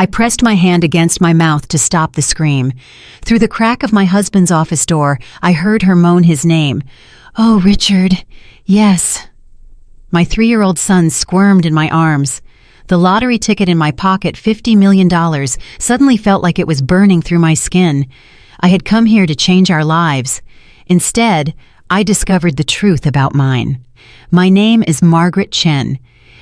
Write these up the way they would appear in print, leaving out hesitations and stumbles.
I pressed my hand against my mouth to stop the scream. Through the crack of my husband's office door, I heard her moan his name. "Oh, Richard, yes." My 3-year-old son squirmed in my arms. The lottery ticket in my pocket, $50 million, suddenly felt like it was burning through my skin. I had come here to change our lives. Instead, I discovered the truth about mine. My name is Margaret Chen,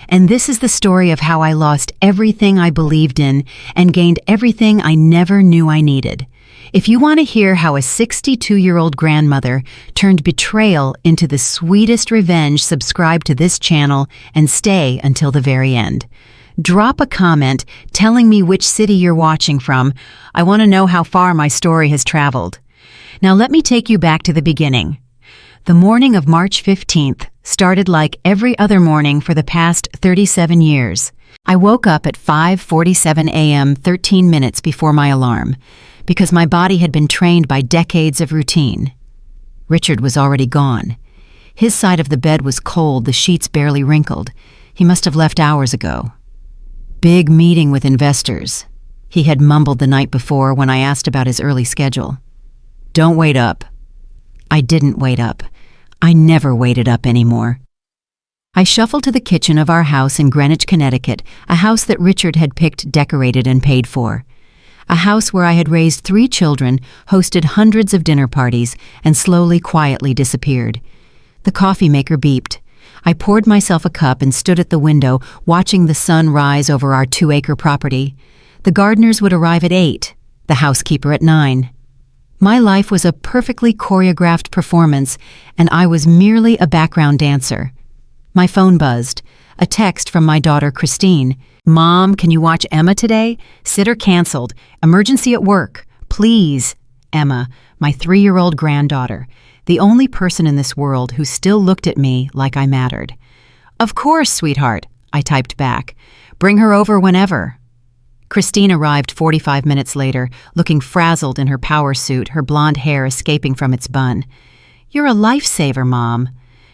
and this is the story of how I lost everything I believed in and gained everything I never knew I needed. If you want to hear how a 62-year-old grandmother turned betrayal into the sweetest revenge, subscribe to this channel and stay until the very end. Drop a comment telling me which city you're watching from. I want to know how far my story has traveled. Now let me take you back to the beginning. The morning of March 15th started like every other morning for the past 37 years. I woke up at 5:47 a.m. 13 minutes before my alarm, because my body had been trained by decades of routine. Richard was already gone. His side of the bed was cold, the sheets barely wrinkled. He must have left hours ago. "Big meeting with investors," he had mumbled the night before when I asked about his early schedule. "Don't wait up." I didn't wait up. I never waited up anymore. I shuffled to the kitchen of our house in Greenwich, Connecticut, a house that Richard had picked, decorated, and paid for. A house where I had raised 3 children, hosted hundreds of dinner parties, and slowly, quietly disappeared. The coffee maker beeped. I poured myself a cup and stood at the window, watching the sun rise over our 2-acre property. The gardeners would arrive at 8, the housekeeper at 9. My life was a perfectly choreographed performance, and I was merely a background dancer. My phone buzzed. A text from my daughter, Christine. "Mom, can you watch Emma today? Sitter canceled. Emergency at work. Please." Emma, my 3-year-old granddaughter, the only person in this world who still looked at me like I mattered. "Of course, sweetheart," I typed back. "Bring her over whenever." Christine arrived 45 minutes later, looking frazzled in her power suit, her blonde hair escaping from its bun. "You're a lifesaver, Mom."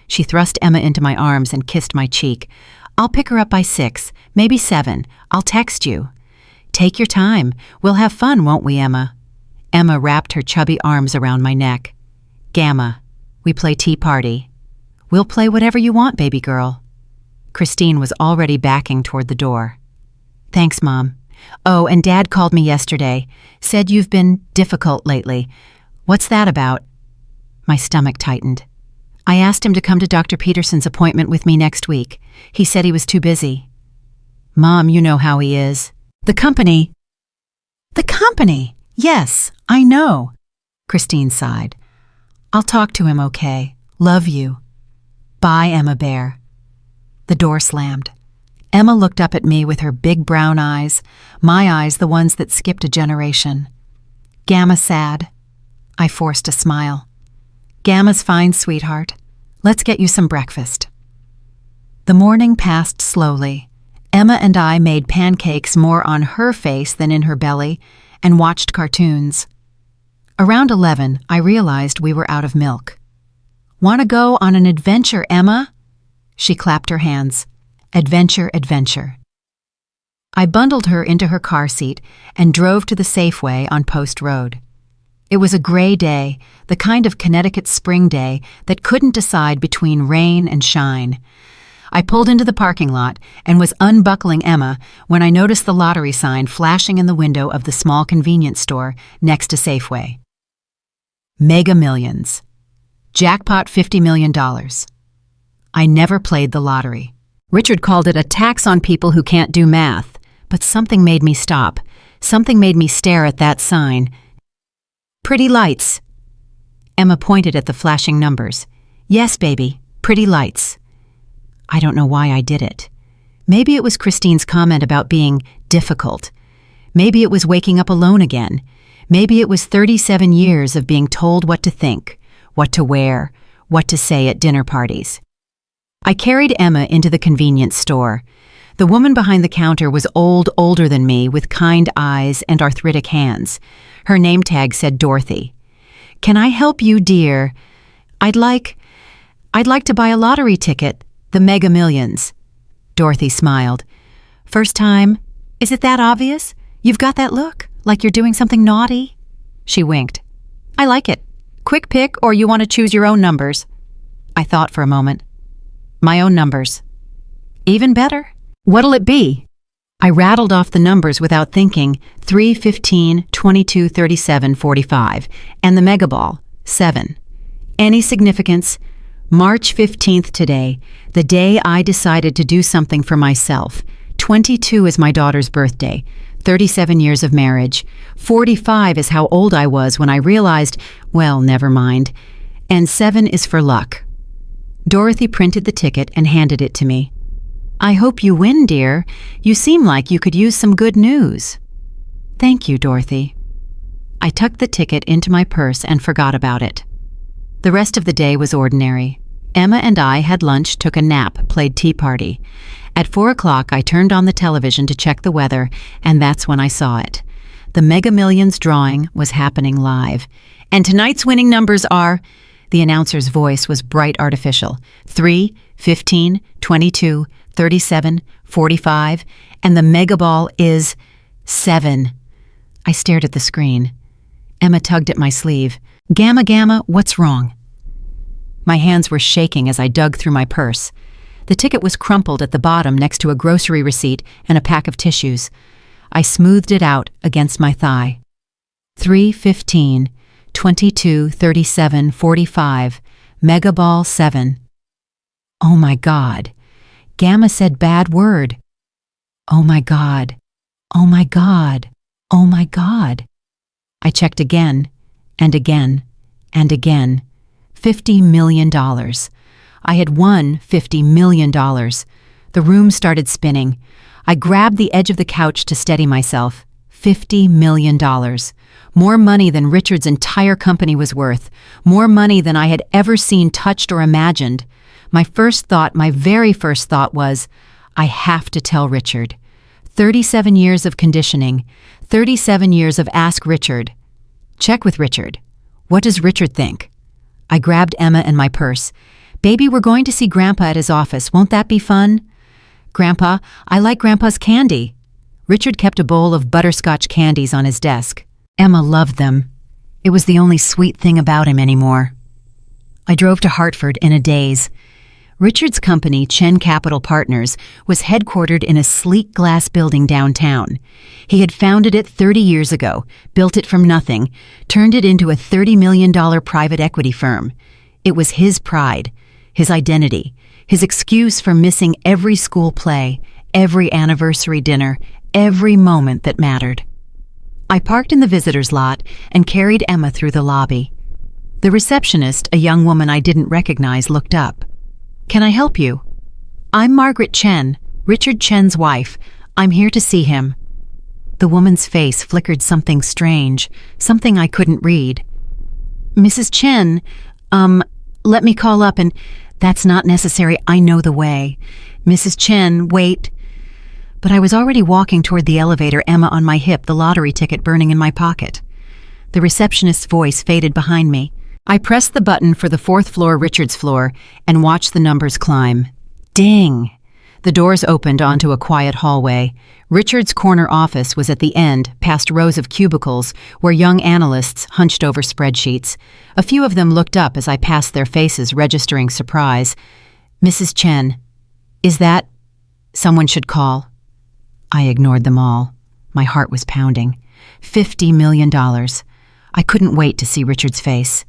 She thrust Emma into my arms and kissed my cheek. "I'll pick her up by 6, maybe 7. I'll text you." "Take your time. We'll have fun, won't we, Emma?" Emma wrapped her chubby arms around my neck. "Gamma, we play tea party." "We'll play whatever you want, baby girl." Christine was already backing toward the door. "Thanks, Mom. Oh, and Dad called me yesterday. Said you've been difficult lately. What's that about?" My stomach tightened. "I asked him to come to Dr. Peterson's appointment with me next week. He said he was too busy." "Mom, you know how he is." The company." "The company? Yes, I know." Christine sighed. "I'll talk to him, okay? Love you. Bye, Emma Bear." The door slammed. Emma looked up at me with her big brown eyes, my eyes the ones that skipped a generation. "Gamma sad?" I forced a smile. "Gamma's fine, sweetheart. Let's get you some breakfast." The morning passed slowly. Emma and I made pancakes more on her face than in her belly and watched cartoons. Around 11, I realized we were out of milk. "Want to go on an adventure, Emma?" She clapped her hands. Adventure, adventure. I bundled her into her car seat and drove to the Safeway on Post Road. It was a gray day, the kind of Connecticut spring day that couldn't decide between rain and shine. I pulled into the parking lot and was unbuckling Emma when I noticed the lottery sign flashing in the window of the small convenience store next to Safeway. Mega Millions. Jackpot $50 million. I never played the lottery. Richard called it a tax on people who can't do math, but something made me stop. Something made me stare at that sign. "Pretty lights." Emma pointed at the flashing numbers. "Yes, baby, pretty lights." I don't know why I did it. Maybe it was Christine's comment about being difficult. Maybe it was waking up alone again. Maybe it was 37 years of being told what to think, what to wear, what to say at dinner parties. I carried Emma into the convenience store. The woman behind the counter was older than me, with kind eyes and arthritic hands. Her name tag said Dorothy. "Can I help you, dear?" I'd like to buy a lottery ticket, the Mega Millions." Dorothy smiled. "First time? Is it that obvious? You've got that look, like you're doing something naughty. She winked. I like it. Quick pick, or you want to choose your own numbers? I thought for a moment. My own numbers. Even better. What'll it be? I rattled off the numbers without thinking. 3, 15, 22, 37, 45. And the mega ball, 7. Any significance? March 15th today, the day I decided to do something for myself. 22 is my daughter's birthday. 37 years of marriage. 45 is how old I was when I realized, well, never mind. And 7 is for luck. Dorothy printed the ticket and handed it to me. I hope you win, dear. You seem like you could use some good news. Thank you, Dorothy. I tucked the ticket into my purse and forgot about it. The rest of the day was ordinary. Emma and I had lunch, took a nap, played tea party. At 4 o'clock, I turned on the television to check the weather, and that's when I saw it. The Mega Millions drawing was happening live. And tonight's winning numbers are... The announcer's voice was bright artificial. 3, 15, 22, 37, 45, and the mega ball is 7. I stared at the screen. Emma tugged at my sleeve. Gamma, Gamma, what's wrong? My hands were shaking as I dug through my purse. The ticket was crumpled at the bottom next to a grocery receipt and a pack of tissues. I smoothed it out against my thigh. 3, 15, 22, 37, 45, mega ball 7. Oh my God. Gamma said bad word. Oh my God. Oh my God. Oh my God. I checked again, and again, and again. $50 million. I had won $50 million. The room started spinning. I grabbed the edge of the couch to steady myself. $50 million. More money than Richard's entire company was worth. More money than I had ever seen, touched, or imagined. My very first thought was, I have to tell Richard. 37 years of conditioning. 37 years of ask Richard. Check with Richard. What does Richard think? I grabbed Emma and my purse. Baby, we're going to see Grandpa at his office. Won't that be fun? Grandpa, I like Grandpa's candy. Richard kept a bowl of butterscotch candies on his desk. Emma loved them. It was the only sweet thing about him anymore. I drove to Hartford in a daze. Richard's company, Chen Capital Partners, was headquartered in a sleek glass building downtown. He had founded it 30 years ago, built it from nothing, turned it into a $30 million private equity firm. It was his pride, his identity, his excuse for missing every school play, every anniversary dinner, every moment that mattered. I parked in the visitor's lot and carried Emma through the lobby. The receptionist, a young woman I didn't recognize, looked up. Can I help you? I'm Margaret Chen, Richard Chen's wife. I'm here to see him. The woman's face flickered something strange, something I couldn't read. Mrs. Chen, let me call up and... That's not necessary, I know the way. Mrs. Chen, wait. But I was already walking toward the elevator, Emma on my hip, the lottery ticket burning in my pocket. The receptionist's voice faded behind me. I pressed the button for the 4th floor, Richard's floor, and watched the numbers climb. Ding! The doors opened onto a quiet hallway. Richard's corner office was at the end, past rows of cubicles, where young analysts hunched over spreadsheets. A few of them looked up as I passed their faces, registering surprise. Mrs. Chen, is that... Someone should call. I ignored them all. My heart was pounding. $50 million. I couldn't wait to see Richard's face.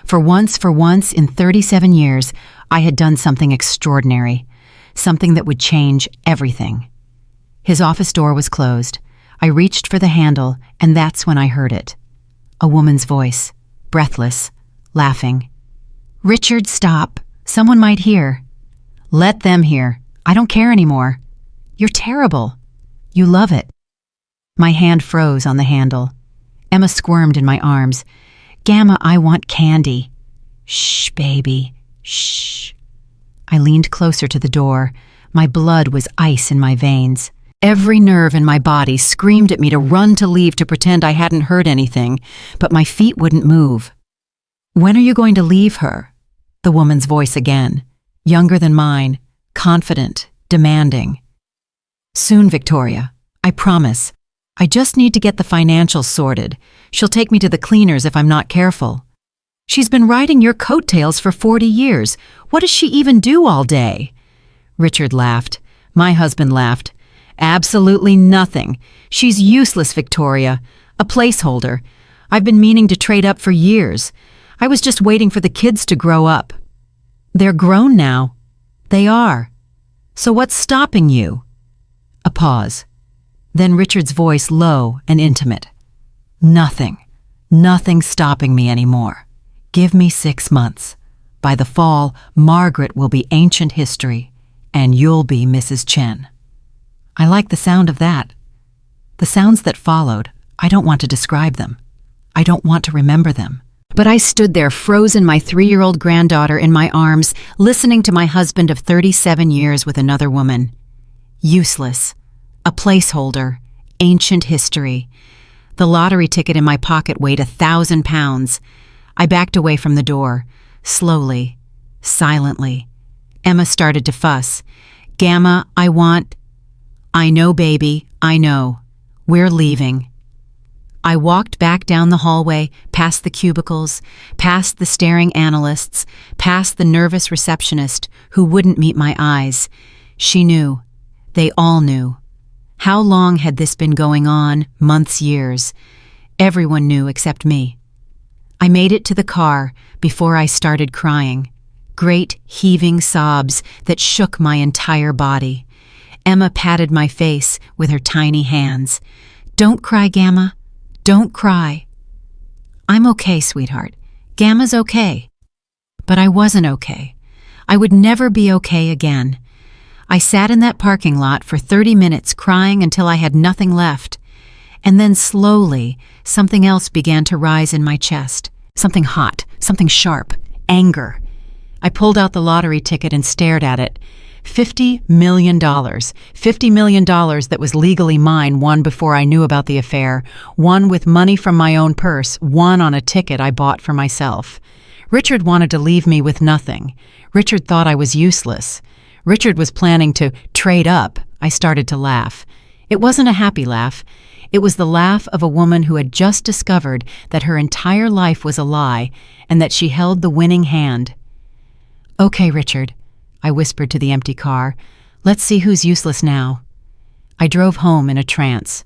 For once, in 37 years, I had done something extraordinary. Something that would change everything. His office door was closed. I reached for the handle, and that's when I heard it. A woman's voice, breathless, laughing. Richard, stop. Someone might hear. Let them hear. I don't care anymore. You're terrible. You love it. My hand froze on the handle. Emma squirmed in my arms. Gamma, I want candy. Shh, baby. Shh. I leaned closer to the door. My blood was ice in my veins. Every nerve in my body screamed at me to run, to leave, to pretend I hadn't heard anything, but my feet wouldn't move. When are you going to leave her? The woman's voice again, younger than mine, confident, demanding. Soon, Victoria. I promise. I just need to get the financials sorted. She'll take me to the cleaners if I'm not careful. She's been riding your coattails for 40 years. What does she even do all day? Richard laughed. My husband laughed. Absolutely nothing. She's useless, Victoria. A placeholder. I've been meaning to trade up for years. I was just waiting for the kids to grow up. They're grown now. They are. So what's stopping you? A pause. Then Richard's voice low and intimate. Nothing. Nothing's stopping me anymore. Give me 6 months. By the fall, Margaret will be ancient history, and you'll be Mrs. Chen. I like the sound of that. The sounds that followed, I don't want to describe them. I don't want to remember them. But I stood there frozen, my 3-year-old granddaughter in my arms, listening to my husband of 37 years with another woman. Useless. A placeholder. Ancient history. The lottery ticket in my pocket weighed 1,000 pounds. I backed away from the door. Slowly. Silently. Emma started to fuss. Gamma, I know, baby, I know. We're leaving. I walked back down the hallway, past the cubicles, past the staring analysts, past the nervous receptionist who wouldn't meet my eyes. She knew. They all knew. How long had this been going on? Months, years. Everyone knew except me. I made it to the car before I started crying. Great heaving sobs that shook my entire body. Emma patted my face with her tiny hands. Don't cry, Gamma. Don't cry. I'm okay, sweetheart. Gamma's okay. But I wasn't okay. I would never be okay again. I sat in that parking lot for 30 minutes crying until I had nothing left. And then slowly, something else began to rise in my chest. Something hot, something sharp, anger. I pulled out the lottery ticket and stared at it. $50 million. $50 million that was legally mine, won before I knew about the affair, won with money from my own purse, won on a ticket I bought for myself. Richard wanted to leave me with nothing. Richard thought I was useless. Richard was planning to trade up. I started to laugh. It wasn't a happy laugh. It was the laugh of a woman who had just discovered that her entire life was a lie and that she held the winning hand. Okay, Richard, I whispered to the empty car. Let's see who's useless now. I drove home in a trance.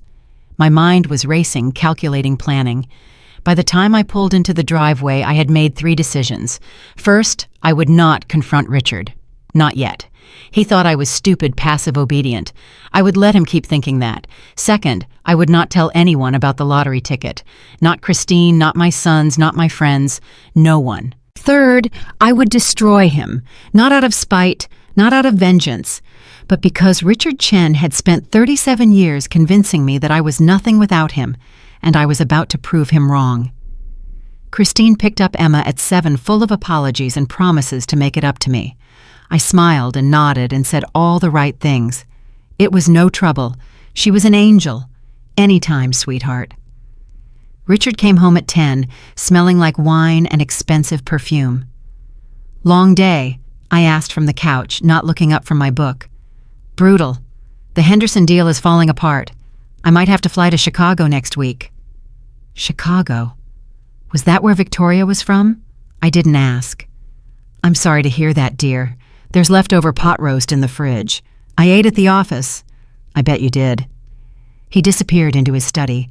My mind was racing, calculating, planning. By the time I pulled into the driveway, I had made 3 decisions. First, I would not confront Richard. Not yet. He thought I was stupid, passive obedient. I would let him keep thinking that. Second, I would not tell anyone about the lottery ticket. Not Christine, not my sons, not my friends. No one. Third, I would destroy him, not out of spite, not out of vengeance, but because Richard Chen had spent 37 years convincing me that I was nothing without him, and I was about to prove him wrong. Christine picked up Emma at 7, full of apologies and promises to make it up to me. I smiled and nodded and said all the right things. It was no trouble. She was an angel. Anytime, sweetheart. Richard came home at 10, smelling like wine and expensive perfume. Long day, I asked from the couch, not looking up from my book. Brutal. The Henderson deal is falling apart. I might have to fly to Chicago next week. Chicago? Was that where Victoria was from? I didn't ask. I'm sorry to hear that, dear. There's leftover pot roast in the fridge. I ate at the office. I bet you did. He disappeared into his study.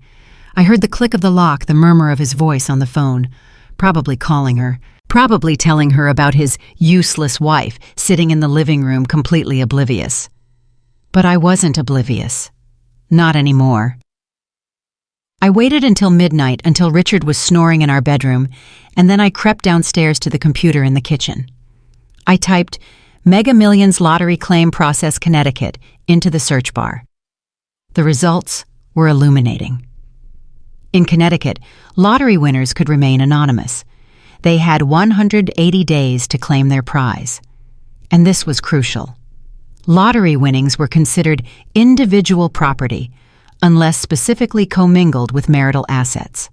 I heard the click of the lock, the murmur of his voice on the phone, probably calling her, probably telling her about his useless wife sitting in the living room completely oblivious. But I wasn't oblivious. Not anymore. I waited until midnight, until Richard was snoring in our bedroom, and then I crept downstairs to the computer in the kitchen. I typed Mega Millions Lottery Claim Process Connecticut into the search bar. The results were illuminating. In Connecticut, lottery winners could remain anonymous. They had 180 days to claim their prize. And this was crucial. Lottery winnings were considered individual property unless specifically commingled with marital assets.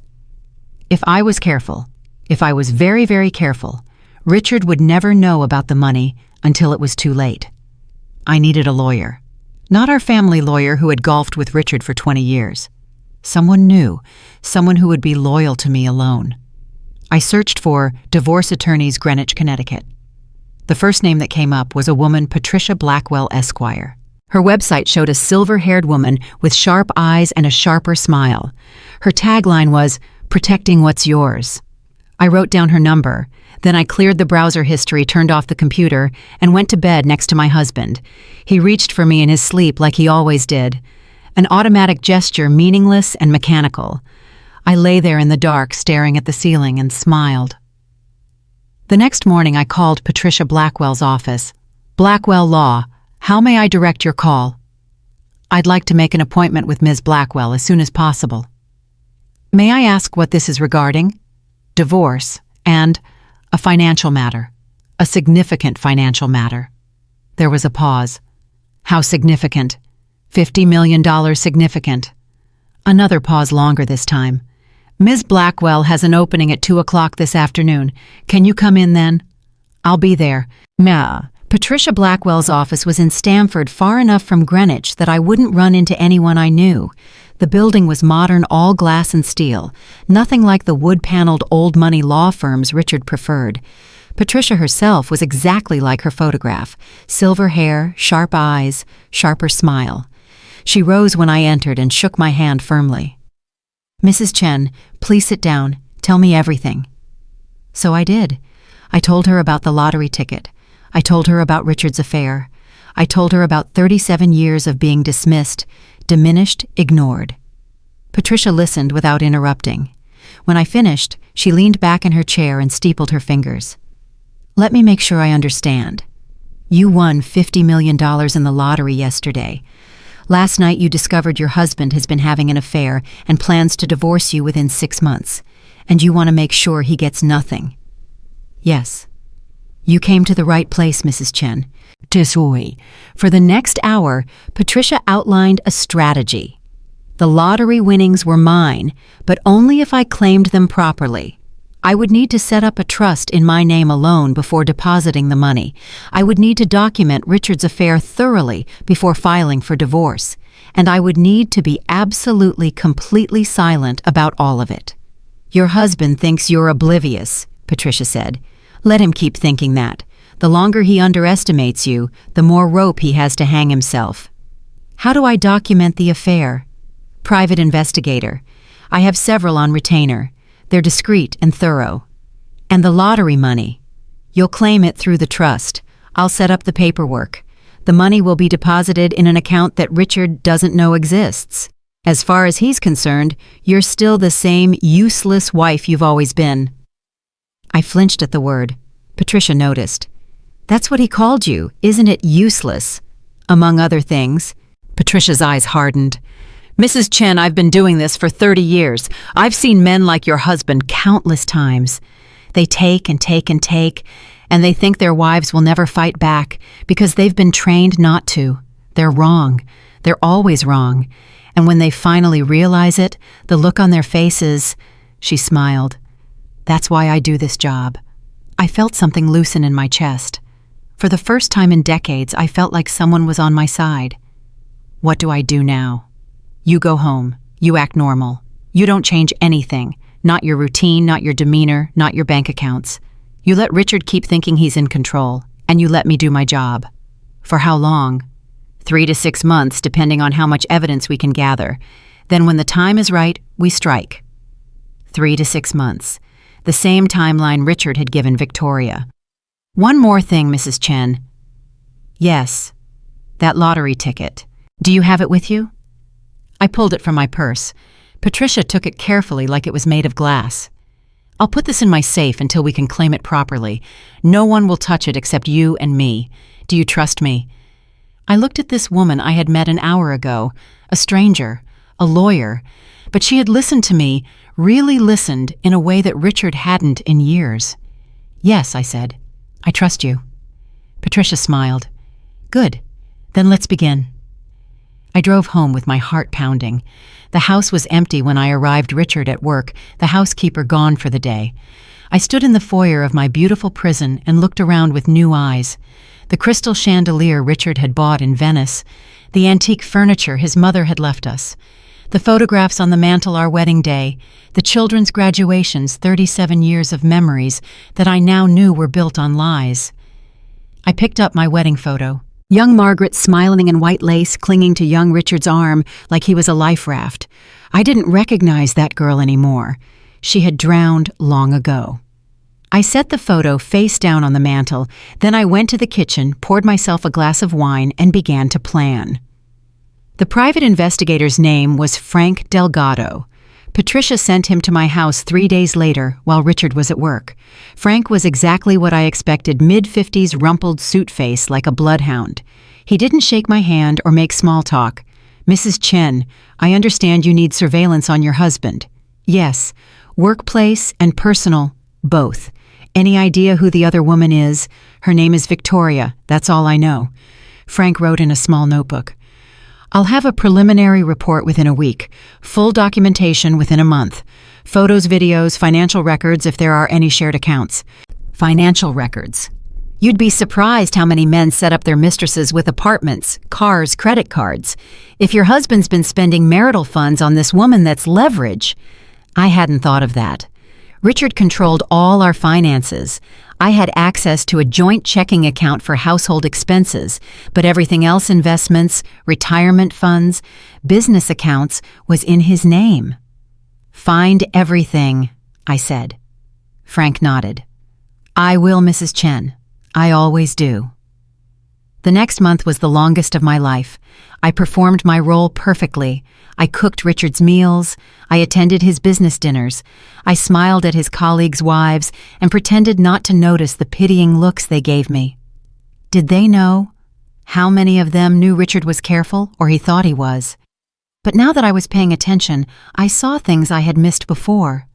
If I was careful, if I was very, very careful, Richard would never know about the money until it was too late. I needed a lawyer. Not our family lawyer who had golfed with Richard for 20 years. someone new, someone who would be loyal to me alone. I searched for divorce attorneys, Greenwich, Connecticut. The first name that came up was a woman, Patricia Blackwell, Esquire. Her website showed a silver-haired woman with sharp eyes and a sharper smile. Her tagline was, "Protecting what's yours." I wrote down her number. Then I cleared the browser history, turned off the computer, and went to bed next to my husband. He reached for me in his sleep like he always did. An automatic gesture, meaningless and mechanical. I lay there in the dark, staring at the ceiling, and smiled. The next morning I called Patricia Blackwell's office. "Blackwell Law, how may I direct your call?" "I'd like to make an appointment with Ms. Blackwell as soon as possible." "May I ask what this is regarding?" "Divorce, and a financial matter. A significant financial matter." There was a pause. "How significant?" $50 million significant." Another pause, longer this time. "Ms. Blackwell has an opening at 2 o'clock this afternoon. Can you come in then?" "I'll be there." Nah. Patricia Blackwell's office was in Stamford, far enough from Greenwich that I wouldn't run into anyone I knew. The building was modern, all glass and steel, nothing like the wood-paneled old-money law firms Richard preferred. Patricia herself was exactly like her photograph, silver hair, sharp eyes, sharper smile. She rose when I entered and shook my hand firmly. "Mrs. Chen, please sit down. Tell me everything." So I did. I told her about the lottery ticket. I told her about Richard's affair. I told her about 37 years of being dismissed, diminished, ignored. Patricia listened without interrupting. When I finished, she leaned back in her chair and steepled her fingers. "Let me make sure I understand. You won $50 million in the lottery yesterday. Last night you discovered your husband has been having an affair and plans to divorce you within 6 months, and you want to make sure he gets nothing." "Yes." "You came to the right place, Mrs. Chen." Tisui. For the next hour, Patricia outlined a strategy. The lottery winnings were mine, but only if I claimed them properly. I would need to set up a trust in my name alone before depositing the money. I would need to document Richard's affair thoroughly before filing for divorce. And I would need to be absolutely, completely silent about all of it. "Your husband thinks you're oblivious," Patricia said. "Let him keep thinking that. The longer he underestimates you, the more rope he has to hang himself." "How do I document the affair?" "Private investigator. I have several on retainer. They're discreet and thorough." "And the lottery money?" "You'll claim it through the trust. I'll set up the paperwork. The money will be deposited in an account that Richard doesn't know exists. As far as he's concerned, you're still the same useless wife you've always been." I flinched at the word. Patricia noticed. "That's what he called you, isn't it, useless?" "Among other things." Patricia's eyes hardened. "Mrs. Chen, I've been doing this for 30 years. I've seen men like your husband countless times. They take and take and take, and they think their wives will never fight back because they've been trained not to. They're wrong. They're always wrong. And when they finally realize it, the look on their faces..." She smiled. "That's why I do this job." I felt something loosen in my chest. For the first time in decades, I felt like someone was on my side. "What do I do now?" "You go home. You act normal. You don't change anything. Not your routine, not your demeanor, not your bank accounts. You let Richard keep thinking he's in control, and you let me do my job." "For how long?" 3 to 6 months, depending on how much evidence we can gather. Then when the time is right, we strike." 3 to 6 months. The same timeline Richard had given Victoria. "One more thing, Mrs. Chen." "Yes." "That lottery ticket. Do you have it with you?" I pulled it from my purse. Patricia took it carefully like it was made of glass. "I'll put this in my safe until we can claim it properly. No one will touch it except you and me. Do you trust me?" I looked at this woman I had met an hour ago, a stranger, a lawyer, but she had listened to me, really listened in a way that Richard hadn't in years. "Yes," I said. "I trust you." Patricia smiled. "Good. Then let's begin." I drove home with my heart pounding. The house was empty when I arrived. Richard at work, the housekeeper gone for the day. I stood in the foyer of my beautiful prison and looked around with new eyes. The crystal chandelier Richard had bought in Venice, the antique furniture his mother had left us, The photographs on the mantel our wedding day, the children's graduations, 37 years of memories that I now knew were built on lies. I picked up my wedding photo. Young Margaret smiling in white lace, clinging to young Richard's arm like he was a life raft. I didn't recognize that girl anymore. She had drowned long ago. I set the photo face down on the mantel, then I went to the kitchen, poured myself a glass of wine, and began to plan. The private investigator's name was Frank Delgado. Patricia sent him to my house 3 days later while Richard was at work. Frank was exactly what I expected, mid-50s rumpled suit face like a bloodhound. He didn't shake my hand or make small talk. "Mrs. Chen, I understand you need surveillance on your husband." "Yes, workplace and personal, both. Any idea who the other woman is?" "Her name is Victoria, that's all I know." Frank wrote in a small notebook. "I'll have a preliminary report within a week, full documentation within a month. Photos, videos, financial records if there are any shared accounts." Financial records. You'd be surprised how many men set up their mistresses with apartments, cars, credit cards. If your husband's been spending marital funds on this woman, that's leverage. I hadn't thought of that. Richard controlled all our finances. I had access to a joint checking account for household expenses, but everything else, investments, retirement funds, business accounts, was in his name. "Find everything," I said. Frank nodded. "I will, Mrs. Chen. I always do." The next month was the longest of my life. I performed my role perfectly. I cooked Richard's meals. I attended his business dinners. I smiled at his colleagues' wives and pretended not to notice the pitying looks they gave me. Did they know? How many of them knew Richard was careful, or he thought he was? But now that I was paying attention, I saw things I had missed before.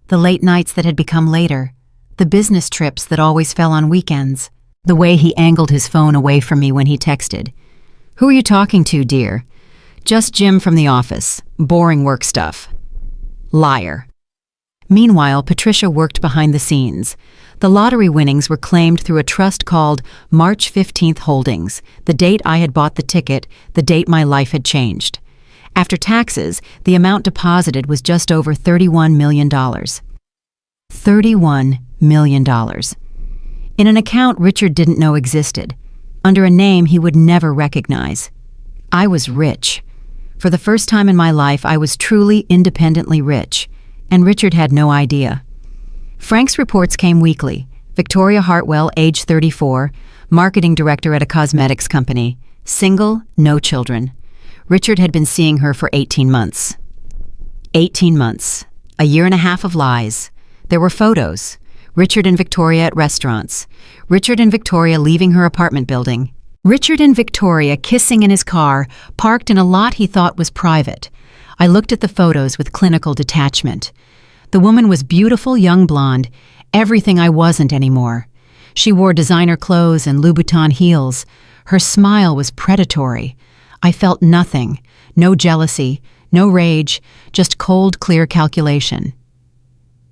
The late nights that had become later. The business trips that always fell on weekends. The way he angled his phone away from me when he texted. "Who are you talking to, dear?" "Just Jim from the office. Boring work stuff." Liar. Meanwhile, Patricia worked behind the scenes. The lottery winnings were claimed through a trust called March 15th Holdings, the date I had bought the ticket, the date my life had changed. After taxes, the amount deposited was just over $31 million. $31 million. In an account Richard didn't know existed, under a name he would never recognize. I was rich. For the first time in my life, I was truly independently rich, and Richard had no idea. Frank's reports came weekly. Victoria Hartwell, age 34, marketing director at a cosmetics company, single, no children. Richard had been seeing her for 18 months. 18 months. A year and a half of lies. There were photos. Richard and Victoria at restaurants. Richard and Victoria leaving her apartment building. Richard and Victoria kissing in his car, parked in a lot he thought was private. I looked at the photos with clinical detachment. The woman was beautiful, young blonde, everything I wasn't anymore. She wore designer clothes and Louboutin heels. Her smile was predatory. I felt nothing, no jealousy, no rage, just cold, clear calculation.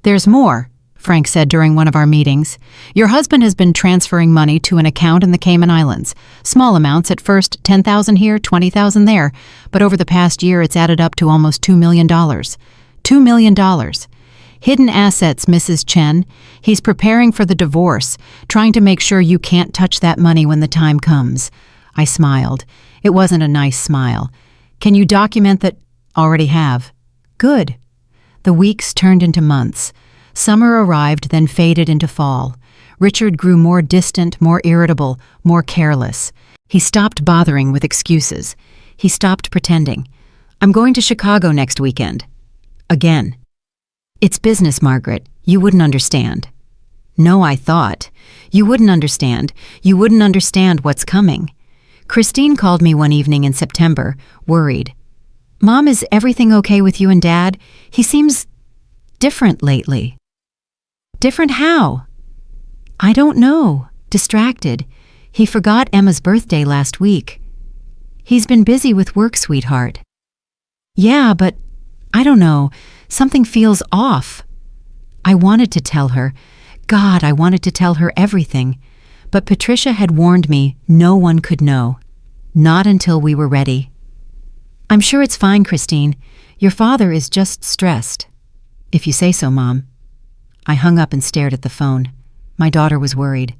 "There's more," Frank said during one of our meetings. "Your husband has been transferring money to an account in the Cayman Islands. Small amounts at first, $10,000 here, $20,000 there, but over the past year it's added up to almost $2 million. $2 million. Hidden assets, Mrs. Chen. He's preparing for the divorce, trying to make sure you can't touch that money when the time comes." I smiled. It wasn't a nice smile. "Can you document that?" "Already have." "Good." The weeks turned into months. Summer arrived, then faded into fall. Richard grew more distant, more irritable, more careless. He stopped bothering with excuses. He stopped pretending. "I'm going to Chicago next weekend." Again. "It's business, Margaret. You wouldn't understand." No, I thought. You wouldn't understand. You wouldn't understand what's coming. Christine called me one evening in September, worried. "Mom, is everything okay with you and Dad? He seems different lately." "Different how?" "I don't know. Distracted. He forgot Emma's birthday last week." "He's been busy with work, sweetheart." "Yeah, but I don't know. Something feels off." I wanted to tell her. God, I wanted to tell her everything. But Patricia had warned me no one could know. Not until we were ready. "I'm sure it's fine, Christine. Your father is just stressed. If you say so, Mom. I hung up and stared at the phone. My daughter was worried.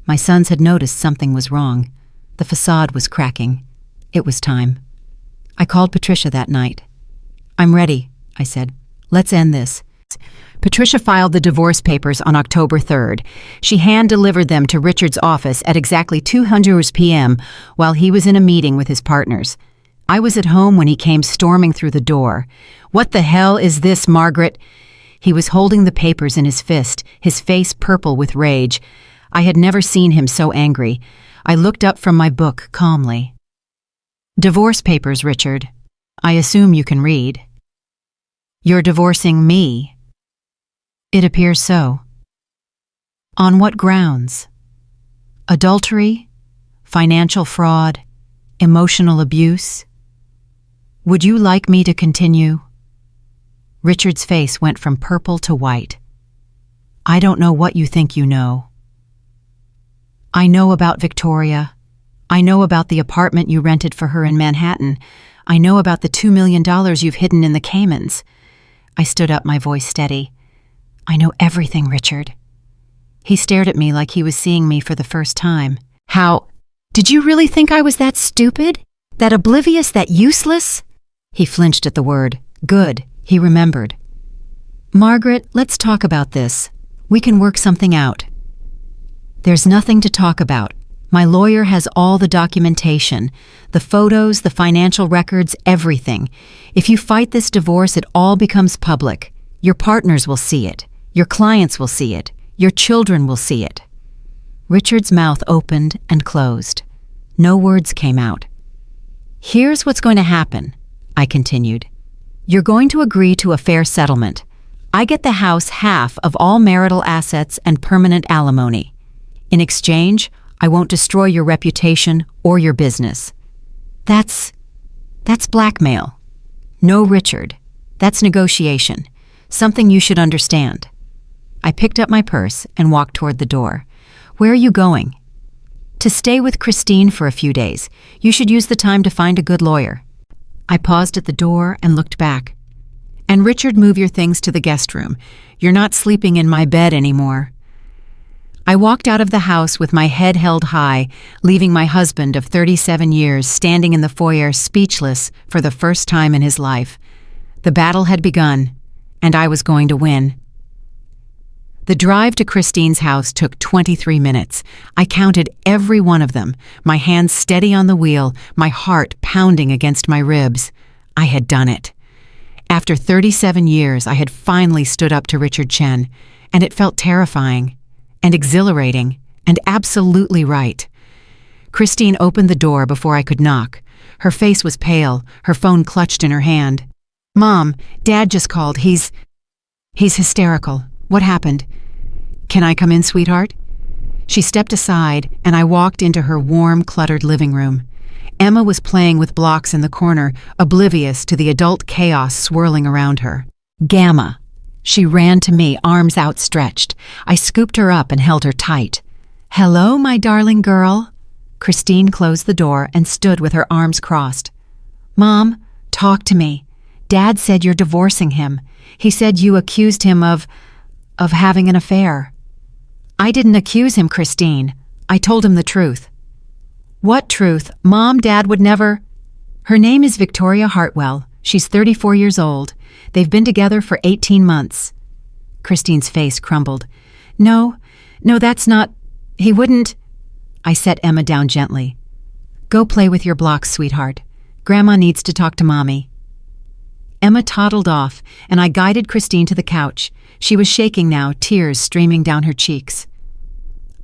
My sons had noticed something was wrong. The facade was cracking. It was time. I called Patricia that night. I'm ready, I said. Let's end this. Patricia filed the divorce papers on October 3rd. She hand-delivered them to Richard's office at exactly 2:00 p.m. while he was in a meeting with his partners. I was at home when he came storming through the door. What the hell is this, Margaret? He was holding the papers in his fist, his face purple with rage. I had never seen him so angry. I looked up from my book calmly. Divorce papers, Richard. I assume you can read. You're divorcing me. It appears so. On what grounds? Adultery? Financial fraud? Emotional abuse? Would you like me to continue? Richard's face went from purple to white. I don't know what you think you know. I know about Victoria. I know about the apartment you rented for her in Manhattan. I know about the $2 million you've hidden in the Caymans. I stood up, my voice steady. I know everything, Richard. He stared at me like he was seeing me for the first time. How? Did you really think I was that stupid? That oblivious? That useless? He flinched at the word. Good. He remembered. Margaret, let's talk about this. We can work something out. There's nothing to talk about. My lawyer has all the documentation, the photos, the financial records, everything. If you fight this divorce, it all becomes public. Your partners will see it. Your clients will see it. Your children will see it. Richard's mouth opened and closed. No words came out. Here's what's going to happen, I continued. You're going to agree to a fair settlement. I get the house half of all marital assets and permanent alimony. In exchange, I won't destroy your reputation or your business. That's blackmail. No, Richard. That's negotiation. Something you should understand. I picked up my purse and walked toward the door. Where are you going? To stay with Christine for a few days. You should use the time to find a good lawyer. I paused at the door and looked back. And Richard, move your things to the guest room. You're not sleeping in my bed anymore. I walked out of the house with my head held high, leaving my husband of 37 years standing in the foyer speechless for the first time in his life. The battle had begun, and I was going to win. The drive to Christine's house took 23 minutes. I counted every one of them, my hands steady on the wheel, my heart pounding against my ribs. I had done it. After 37 years, I had finally stood up to Richard Chen, and it felt terrifying and exhilarating and absolutely right. Christine opened the door before I could knock. Her face was pale, her phone clutched in her hand. Mom, Dad just called. He's hysterical. What happened? Can I come in, sweetheart? She stepped aside, and I walked into her warm, cluttered living room. Emma was playing with blocks in the corner, oblivious to the adult chaos swirling around her. Gamma. She ran to me, arms outstretched. I scooped her up and held her tight. Hello, my darling girl. Christine closed the door and stood with her arms crossed. Mom, talk to me. Dad said you're divorcing him. He said you accused him of having an affair. I didn't accuse him, Christine. I told him the truth. What truth? Mom, Dad would never... Her name is Victoria Hartwell. She's 34 years old. They've been together for 18 months. Christine's face crumbled. No, that's not... He wouldn't... I set Emma down gently. Go play with your blocks, sweetheart. Grandma needs to talk to Mommy. Emma toddled off, and I guided Christine to the couch. She was shaking now, tears streaming down her cheeks.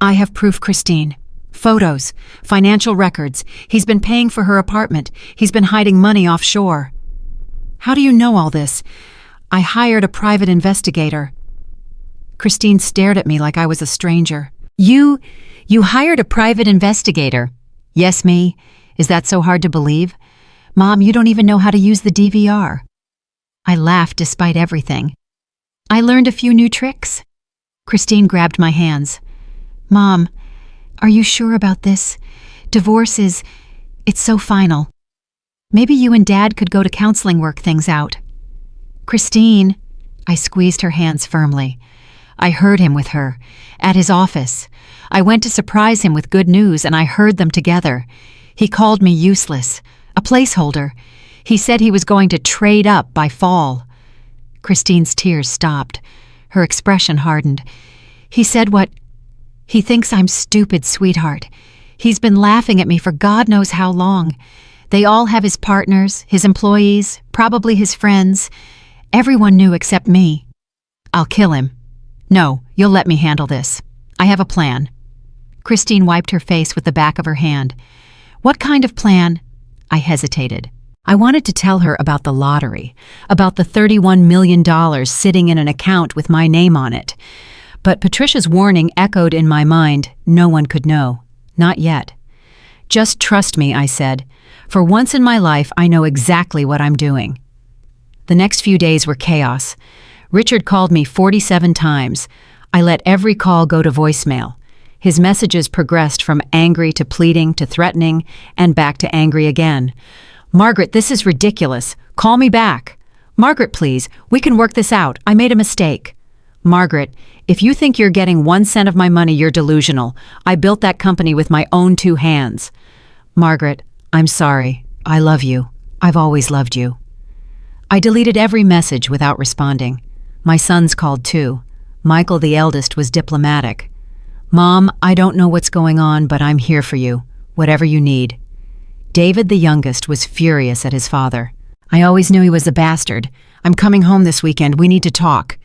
I have proof, Christine. Photos, financial records. He's been paying for her apartment. He's been hiding money offshore. How do you know all this? I hired a private investigator. Christine stared at me like I was a stranger. You hired a private investigator? Yes, me. Is that so hard to believe? Mom, you don't even know how to use the DVR. I laughed despite everything. I learned a few new tricks. Christine grabbed my hands. Mom, are you sure about this? Divorce it's so final. Maybe you and Dad could go to counseling, work things out. Christine, I squeezed her hands firmly. I heard him with her, at his office. I went to surprise him with good news and I heard them together. He called me useless, a placeholder. He said he was going to trade up by fall. Christine's tears stopped. Her expression hardened. He said what? He thinks I'm stupid, sweetheart. He's been laughing at me for God knows how long. They all have his partners, his employees, probably his friends. Everyone knew except me. I'll kill him. No, you'll let me handle this. I have a plan. Christine wiped her face with the back of her hand. What kind of plan? I hesitated. I wanted to tell her about the lottery, about the $31 million sitting in an account with my name on it. But Patricia's warning echoed in my mind. No one could know. Not yet. Just trust me, I said. For once in my life, I know exactly what I'm doing. The next few days were chaos. Richard called me 47 times. I let every call go to voicemail. His messages progressed from angry to pleading to threatening and back to angry again. Margaret, this is ridiculous. Call me back. Margaret, please, we can work this out. I made a mistake. Margaret, if you think you're getting 1 cent of my money, you're delusional. I built that company with my own 2 hands. Margaret, I'm sorry. I love you. I've always loved you. I deleted every message without responding. My sons called too. Michael, the eldest, was diplomatic. Mom, I don't know what's going on, but I'm here for you. Whatever you need. David, the youngest, was furious at his father. I always knew he was a bastard. I'm coming home this weekend. We need to talk.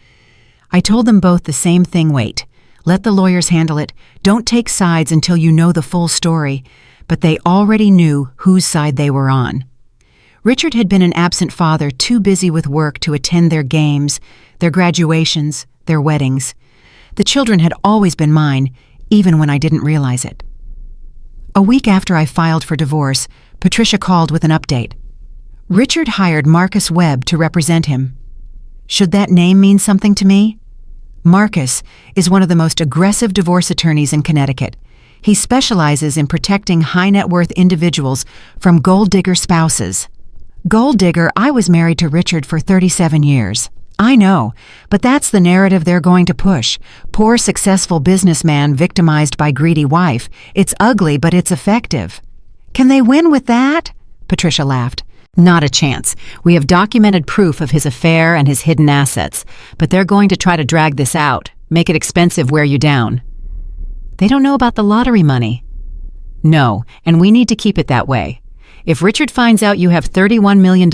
I told them both the same thing. Wait. Let the lawyers handle it. Don't take sides until you know the full story. But they already knew whose side they were on. Richard had been an absent father, too busy with work to attend their games, their graduations, their weddings. The children had always been mine, even when I didn't realize it. A week after I filed for divorce, Patricia called with an update. Richard hired Marcus Webb to represent him. Should that name mean something to me? Marcus is one of the most aggressive divorce attorneys in Connecticut. He specializes in protecting high-net-worth individuals from gold digger spouses. Gold digger, I was married to Richard for 37 years. I know, but that's the narrative they're going to push. Poor, successful businessman victimized by greedy wife. It's ugly, but it's effective. Can they win with that? Patricia laughed. Not a chance. We have documented proof of his affair and his hidden assets, but they're going to try to drag this out, make it expensive, wear you down. They don't know about the lottery money. No, and we need to keep it that way. If Richard finds out you have $31 million,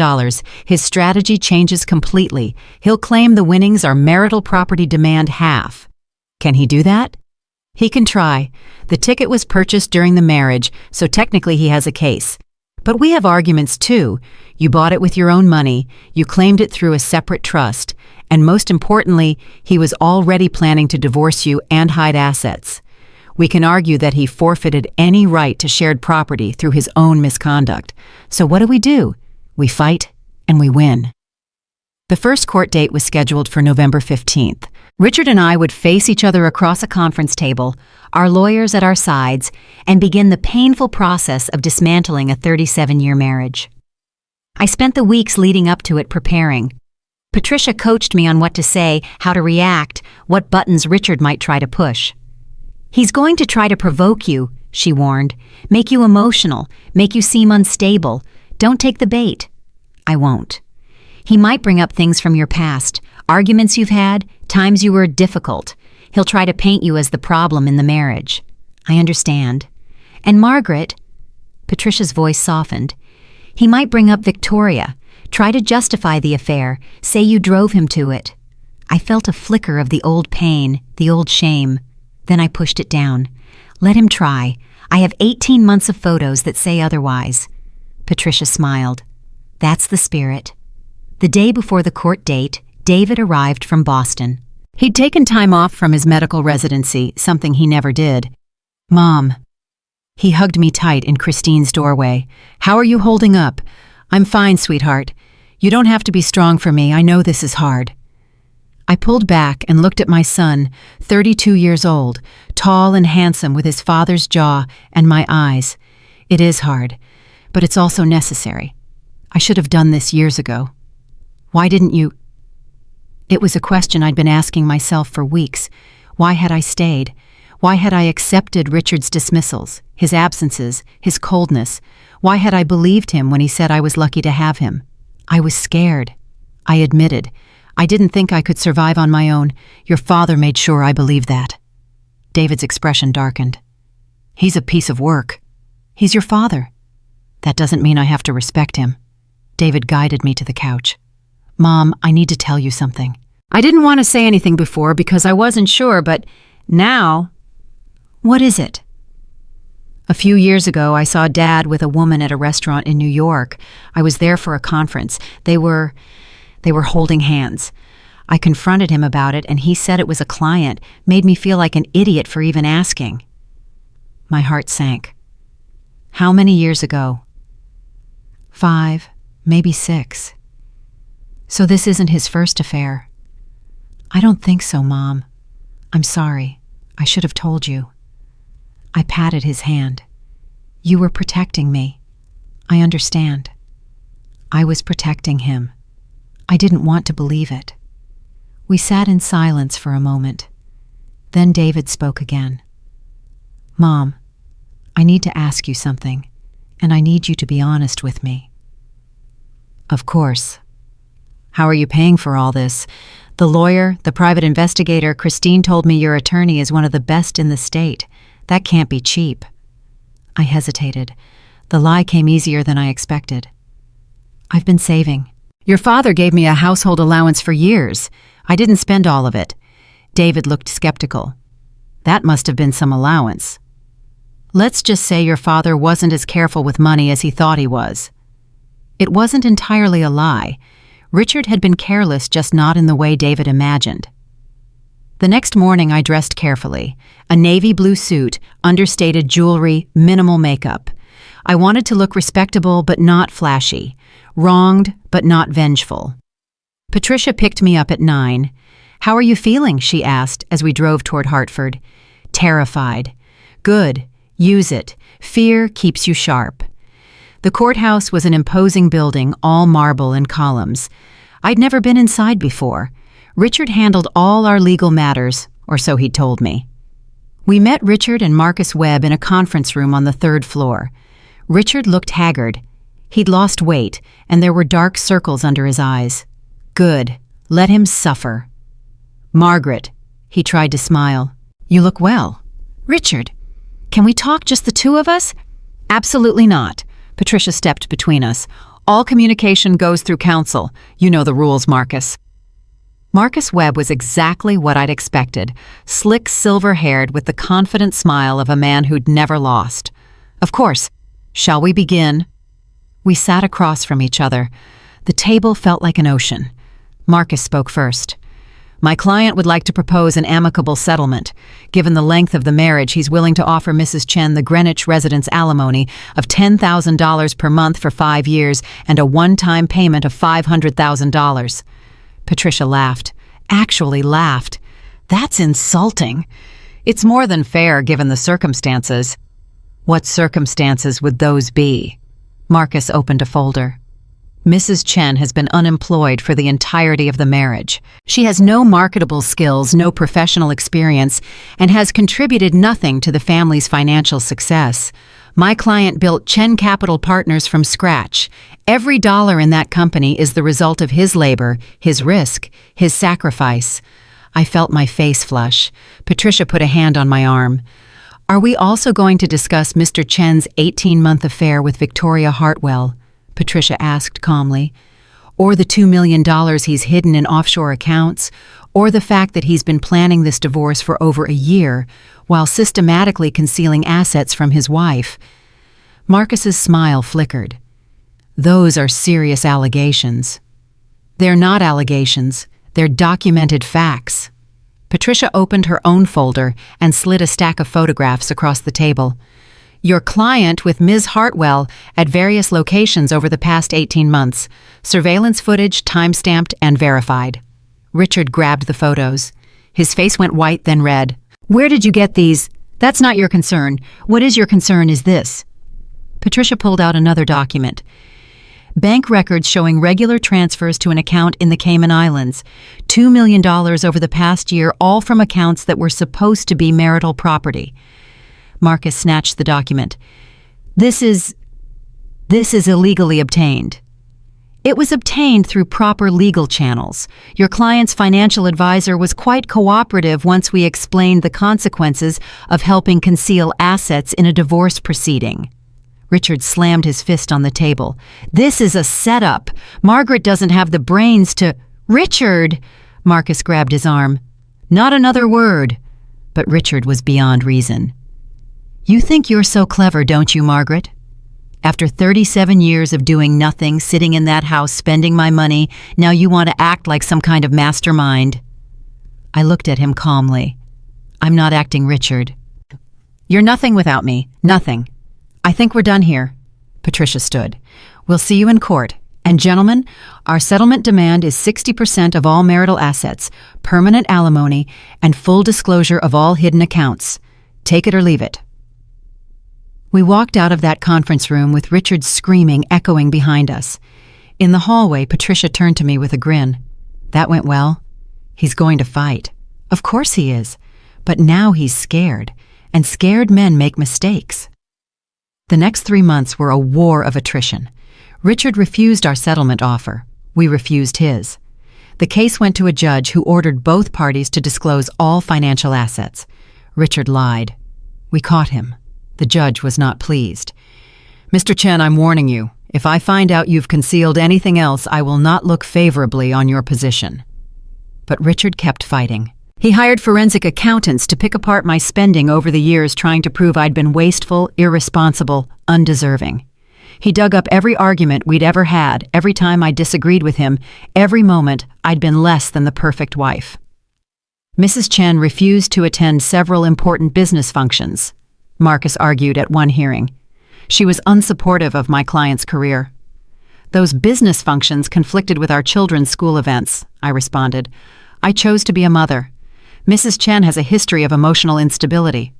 his strategy changes completely. He'll claim the winnings are marital property demand half. Can he do that? He can try. The ticket was purchased during the marriage, so technically he has a case. But we have arguments too. You bought it with your own money, you claimed it through a separate trust, and most importantly, he was already planning to divorce you and hide assets. We can argue that he forfeited any right to shared property through his own misconduct. So what do? We fight and we win. The first court date was scheduled for November 15th. Richard and I would face each other across a conference table, our lawyers at our sides, and begin the painful process of dismantling a 37-year marriage. I spent the weeks leading up to it preparing. Patricia coached me on what to say, how to react, what buttons Richard might try to push. He's going to try to provoke you, she warned, make you emotional, make you seem unstable. Don't take the bait. I won't. He might bring up things from your past, arguments you've had, times you were difficult. He'll try to paint you as the problem in the marriage. I understand. And Margaret, Patricia's voice softened, he might bring up Victoria, try to justify the affair, say you drove him to it. I felt a flicker of the old pain, the old shame. Then I pushed it down. Let him try. I have 18 months of photos that say otherwise. Patricia smiled. That's the spirit. The day before the court date, David arrived from Boston. He'd taken time off from his medical residency, something he never did. Mom. He hugged me tight in Christine's doorway. How are you holding up? I'm fine, sweetheart. You don't have to be strong for me. I know this is hard. I pulled back and looked at my son, 32 years old, tall and handsome with his father's jaw and my eyes. It is hard, but it's also necessary. I should have done this years ago. Why didn't you? It was a question I'd been asking myself for weeks. Why had I stayed? Why had I accepted Richard's dismissals, his absences, his coldness? Why had I believed him when he said I was lucky to have him? I was scared. I admitted. I didn't think I could survive on my own. Your father made sure I believed that. David's expression darkened. He's a piece of work. He's your father. That doesn't mean I have to respect him. David guided me to the couch. Mom, I need to tell you something. I didn't want to say anything before because I wasn't sure, but now... What is it? A few years ago, I saw Dad with a woman at a restaurant in New York. I was there for a conference. They were holding hands. I confronted him about it, and he said it was a client, made me feel like an idiot for even asking. My heart sank. How many years ago? 5, maybe 6. So this isn't his first affair. I don't think so, Mom. I'm sorry. I should have told you. I patted his hand. You were protecting me. I understand. I was protecting him. I didn't want to believe it. We sat in silence for a moment. Then David spoke again. Mom, I need to ask you something, and I need you to be honest with me. Of course. How are you paying for all this? The lawyer, the private investigator, Christine told me your attorney is one of the best in the state. That can't be cheap. I hesitated. The lie came easier than I expected. I've been saving. Your father gave me a household allowance for years. I didn't spend all of it. David looked skeptical. That must have been some allowance. Let's just say your father wasn't as careful with money as he thought he was. It wasn't entirely a lie. Richard had been careless, just not in the way David imagined. The next morning I dressed carefully. A navy blue suit, understated jewelry, minimal makeup. I wanted to look respectable but not flashy. Wronged but not vengeful. Patricia picked me up at 9. How are you feeling? She asked as we drove toward Hartford. Terrified. Good. Use it. Fear keeps you sharp. The courthouse was an imposing building, all marble and columns. I'd never been inside before. Richard handled all our legal matters, or so he'd told me. We met Richard and Marcus Webb in a conference room on the 3rd floor. Richard looked haggard. He'd lost weight, and there were dark circles under his eyes. Good. Let him suffer. Margaret. He tried to smile. You look well. Richard, can we talk, just the two of us? Absolutely not. Patricia stepped between us. All communication goes through counsel. You know the rules, Marcus. Marcus Webb was exactly what I'd expected, slick, silver-haired with the confident smile of a man who'd never lost. Of course. Shall we begin? We sat across from each other. The table felt like an ocean. Marcus spoke first. My client would like to propose an amicable settlement. Given the length of the marriage, he's willing to offer Mrs. Chen the Greenwich residence alimony of $10,000 per month for 5 years and a one-time payment of $500,000. Patricia laughed. Actually laughed. That's insulting. It's more than fair given the circumstances. What circumstances would those be? Marcus opened a folder. Mrs. Chen has been unemployed for the entirety of the marriage. She has no marketable skills, no professional experience, and has contributed nothing to the family's financial success. My client built Chen Capital Partners from scratch. Every dollar in that company is the result of his labor, his risk, his sacrifice. I felt my face flush. Patricia put a hand on my arm. Are we also going to discuss Mr. Chen's 18-month affair with Victoria Hartwell? Patricia asked calmly. Or the $2 million he's hidden in offshore accounts? Or the fact that he's been planning this divorce for over a year while systematically concealing assets from his wife? Marcus's smile flickered. Those are serious allegations. They're not allegations. They're documented facts. Patricia opened her own folder and slid a stack of photographs across the table. Your client with Ms. Hartwell at various locations over the past 18 months. Surveillance footage, time-stamped and verified. Richard grabbed the photos. His face went white, then red. Where did you get these? That's not your concern. What is your concern is this. Patricia pulled out another document. Bank records showing regular transfers to an account in the Cayman Islands. $2 million over the past year, all from accounts that were supposed to be marital property. Marcus snatched the document. This is illegally obtained. It was obtained through proper legal channels. Your client's financial advisor was quite cooperative once we explained the consequences of helping conceal assets in a divorce proceeding. Richard slammed his fist on the table. This is a setup. Margaret doesn't have the brains to— Richard! Marcus grabbed his arm. Not another word. But Richard was beyond reason. You think you're so clever, don't you, Margaret? After 37 years of doing nothing, sitting in that house, spending my money, now you want to act like some kind of mastermind. I looked at him calmly. I'm not acting, Richard. You're nothing without me. Nothing. I think we're done here. Patricia stood. We'll see you in court. And gentlemen, our settlement demand is 60% of all marital assets, permanent alimony, and full disclosure of all hidden accounts. Take it or leave it. We walked out of that conference room with Richard's screaming echoing behind us. In the hallway, Patricia turned to me with a grin. That went well. He's going to fight. Of course he is. But now he's scared, and scared men make mistakes. The next 3 months were a war of attrition. Richard refused our settlement offer. We refused his. The case went to a judge who ordered both parties to disclose all financial assets. Richard lied. We caught him. The judge was not pleased. Mr. Chen, I'm warning you. If I find out you've concealed anything else, I will not look favorably on your position. But Richard kept fighting. He hired forensic accountants to pick apart my spending over the years, trying to prove I'd been wasteful, irresponsible, undeserving. He dug up every argument we'd ever had, every time I disagreed with him, every moment I'd been less than the perfect wife. Mrs. Chen refused to attend several important business functions, Marcus argued at one hearing. She was unsupportive of my client's career. Those business functions conflicted with our children's school events, I responded. I chose to be a mother. Mrs. Chen has a history of emotional instability.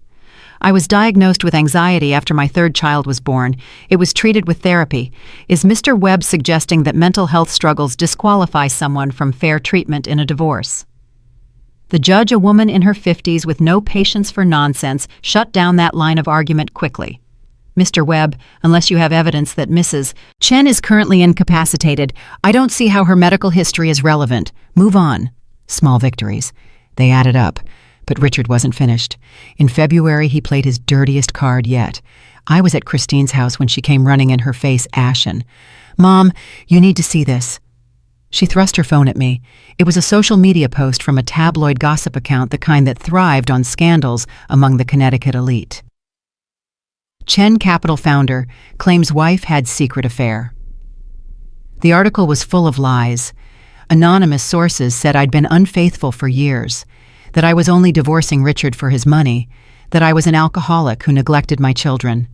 I was diagnosed with anxiety after my third child was born. It was treated with therapy. Is Mr. Webb suggesting that mental health struggles disqualify someone from fair treatment in a divorce? The judge, a woman in her 50s with no patience for nonsense, shut down that line of argument quickly. Mr. Webb, unless you have evidence that Mrs. Chen is currently incapacitated, I don't see how her medical history is relevant. Move on. Small victories. They added up. But Richard wasn't finished. In February, he played his dirtiest card yet. I was at Christine's house when she came running in, her face ashen. Mom, you need to see this. She thrust her phone at me. It was a social media post from a tabloid gossip account, the kind that thrived on scandals among the Connecticut elite. Chen Capital founder claims wife had secret affair. The article was full of lies. Anonymous sources said I'd been unfaithful for years, that I was only divorcing Richard for his money, that I was an alcoholic who neglected my children.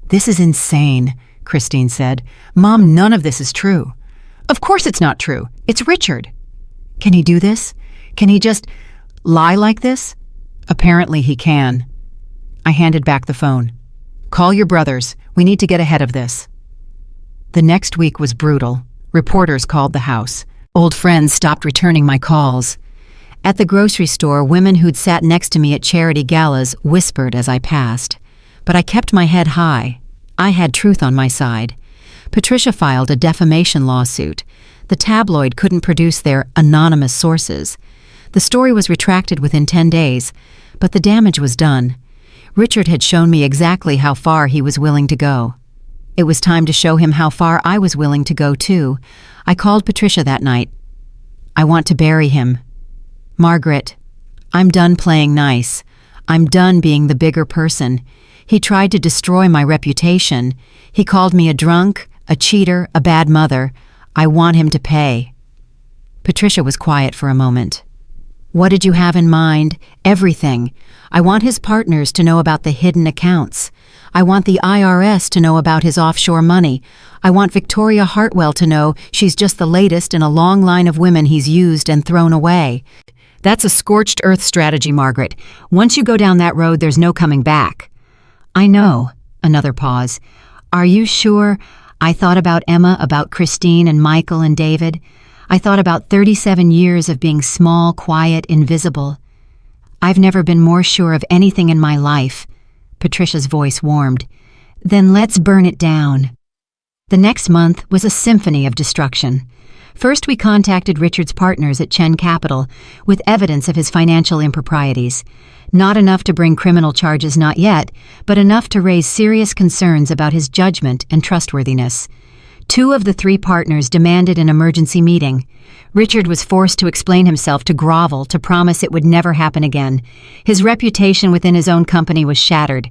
This is insane, Christine said. Mom, none of this is true. Of course it's not true. It's Richard. Can he do this? Can he just lie like this? Apparently he can. I handed back the phone. Call your brothers. We need to get ahead of this. The next week was brutal. Reporters called the house. Old friends stopped returning my calls. At the grocery store, women who'd sat next to me at charity galas whispered as I passed. But I kept my head high. I had truth on my side. Patricia filed a defamation lawsuit. The tabloid couldn't produce their anonymous sources. The story was retracted within 10 days, but the damage was done. Richard had shown me exactly how far he was willing to go. It was time to show him how far I was willing to go, too. I called Patricia that night. I want to bury him. Margaret, I'm done playing nice. I'm done being the bigger person. He tried to destroy my reputation. He called me a drunk, a cheater, a bad mother. I want him to pay. Patricia was quiet for a moment. What did you have in mind? Everything. I want his partners to know about the hidden accounts. I want the IRS to know about his offshore money. I want Victoria Hartwell to know she's just the latest in a long line of women he's used and thrown away. That's a scorched earth strategy, Margaret. Once you go down that road, there's no coming back. I know. Another pause. Are you sure? I thought about Emma, about Christine and Michael and David. I thought about 37 years of being small, quiet, invisible. I've never been more sure of anything in my life. Patricia's voice warmed. Then let's burn it down. The next month was a symphony of destruction. First, we contacted Richard's partners at Chen Capital with evidence of his financial improprieties. Not enough to bring criminal charges, not yet, but enough to raise serious concerns about his judgment and trustworthiness. 2 of the 3 partners demanded an emergency meeting. Richard was forced to explain himself, to grovel, to promise it would never happen again. His reputation within his own company was shattered.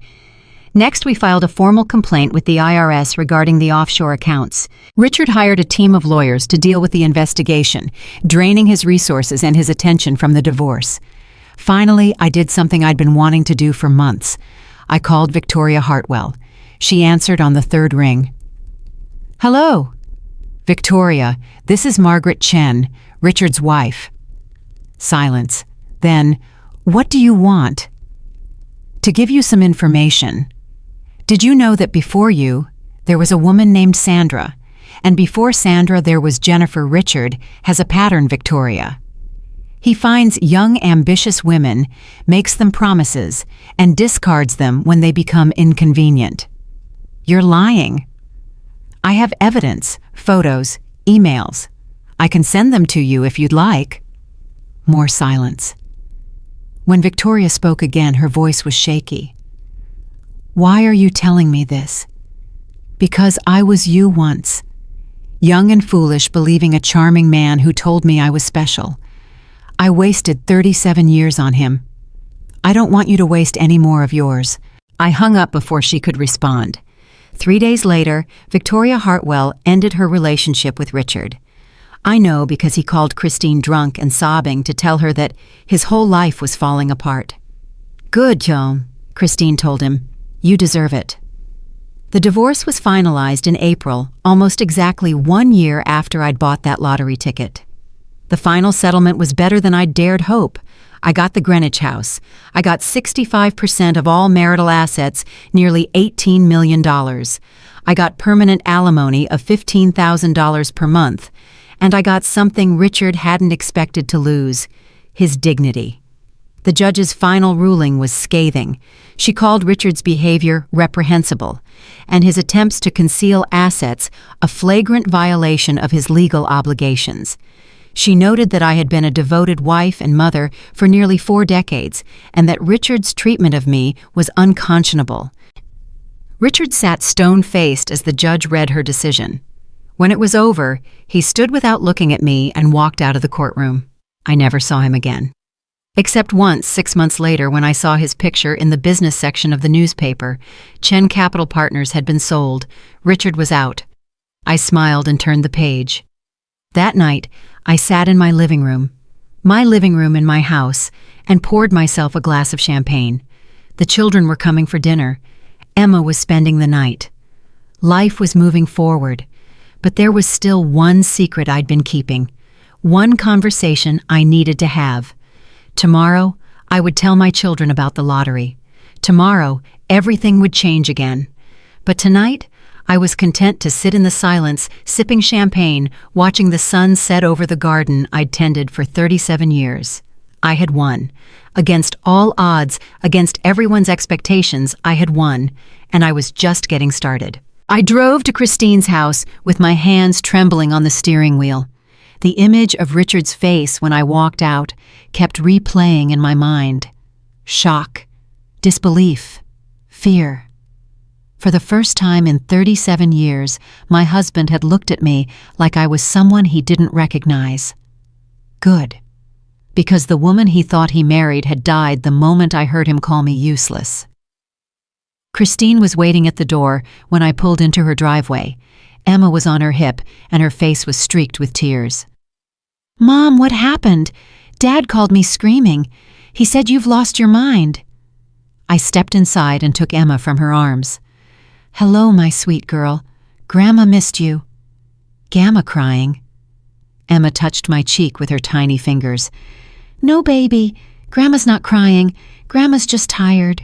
Next, we filed a formal complaint with the IRS regarding the offshore accounts. Richard hired a team of lawyers to deal with the investigation, draining his resources and his attention from the divorce. Finally, I did something I'd been wanting to do for months. I called Victoria Hartwell. She answered on the 3rd ring. Hello. Victoria, this is Margaret Chen, Richard's wife. Silence. Then, what do you want? To give you some information. Did you know that before you, there was a woman named Sandra, and before Sandra there was Jennifer? Richard has a pattern, Victoria. He finds young, ambitious women, makes them promises, and discards them when they become inconvenient. You're lying. I have evidence, photos, emails. I can send them to you if you'd like. More silence. When Victoria spoke again, her voice was shaky. Why are you telling me this? Because I was you once. Young and foolish, believing a charming man who told me I was special. I wasted 37 years on him. I don't want you to waste any more of yours. I hung up before she could respond. 3 days later, Victoria Hartwell ended her relationship with Richard. I know because he called Christine drunk and sobbing to tell her that his whole life was falling apart. Good, John, Christine told him. You deserve it. The divorce was finalized in April, almost exactly 1 year after I'd bought that lottery ticket. The final settlement was better than I'd dared hope. I got the Greenwich house. I got 65% of all marital assets, nearly $18 million. I got permanent alimony of $15,000 per month. And I got something Richard hadn't expected to lose, his dignity. The judge's final ruling was scathing. She called Richard's behavior reprehensible, and his attempts to conceal assets a flagrant violation of his legal obligations. She noted that I had been a devoted wife and mother for nearly 4 decades, and that Richard's treatment of me was unconscionable. Richard sat stone-faced as the judge read her decision. When it was over, he stood without looking at me and walked out of the courtroom. I never saw him again. Except once, 6 months later, when I saw his picture in the business section of the newspaper. Chen Capital Partners had been sold. Richard was out. I smiled and turned the page. That night, I sat in my living room in my house, and poured myself a glass of champagne. The children were coming for dinner. Emma was spending the night. Life was moving forward. But there was still one secret I'd been keeping, one conversation I needed to have. Tomorrow, I would tell my children about the lottery. Tomorrow, everything would change again. But tonight, I was content to sit in the silence, sipping champagne, watching the sun set over the garden I'd tended for 37 years. I had won. Against all odds, against everyone's expectations, I had won, and I was just getting started. I drove to Christine's house with my hands trembling on the steering wheel. The image of Richard's face when I walked out kept replaying in my mind. Shock, disbelief, fear. For the first time in 37 years, my husband had looked at me like I was someone he didn't recognize. Good, because the woman he thought he married had died the moment I heard him call me useless. Christine was waiting at the door when I pulled into her driveway. Emma was on her hip, and her face was streaked with tears. Mom, what happened? Dad called me screaming. He said you've lost your mind. I stepped inside and took Emma from her arms. Hello, my sweet girl. Grandma missed you. Gamma crying. Emma touched my cheek with her tiny fingers. No, baby. Grandma's not crying. Grandma's just tired.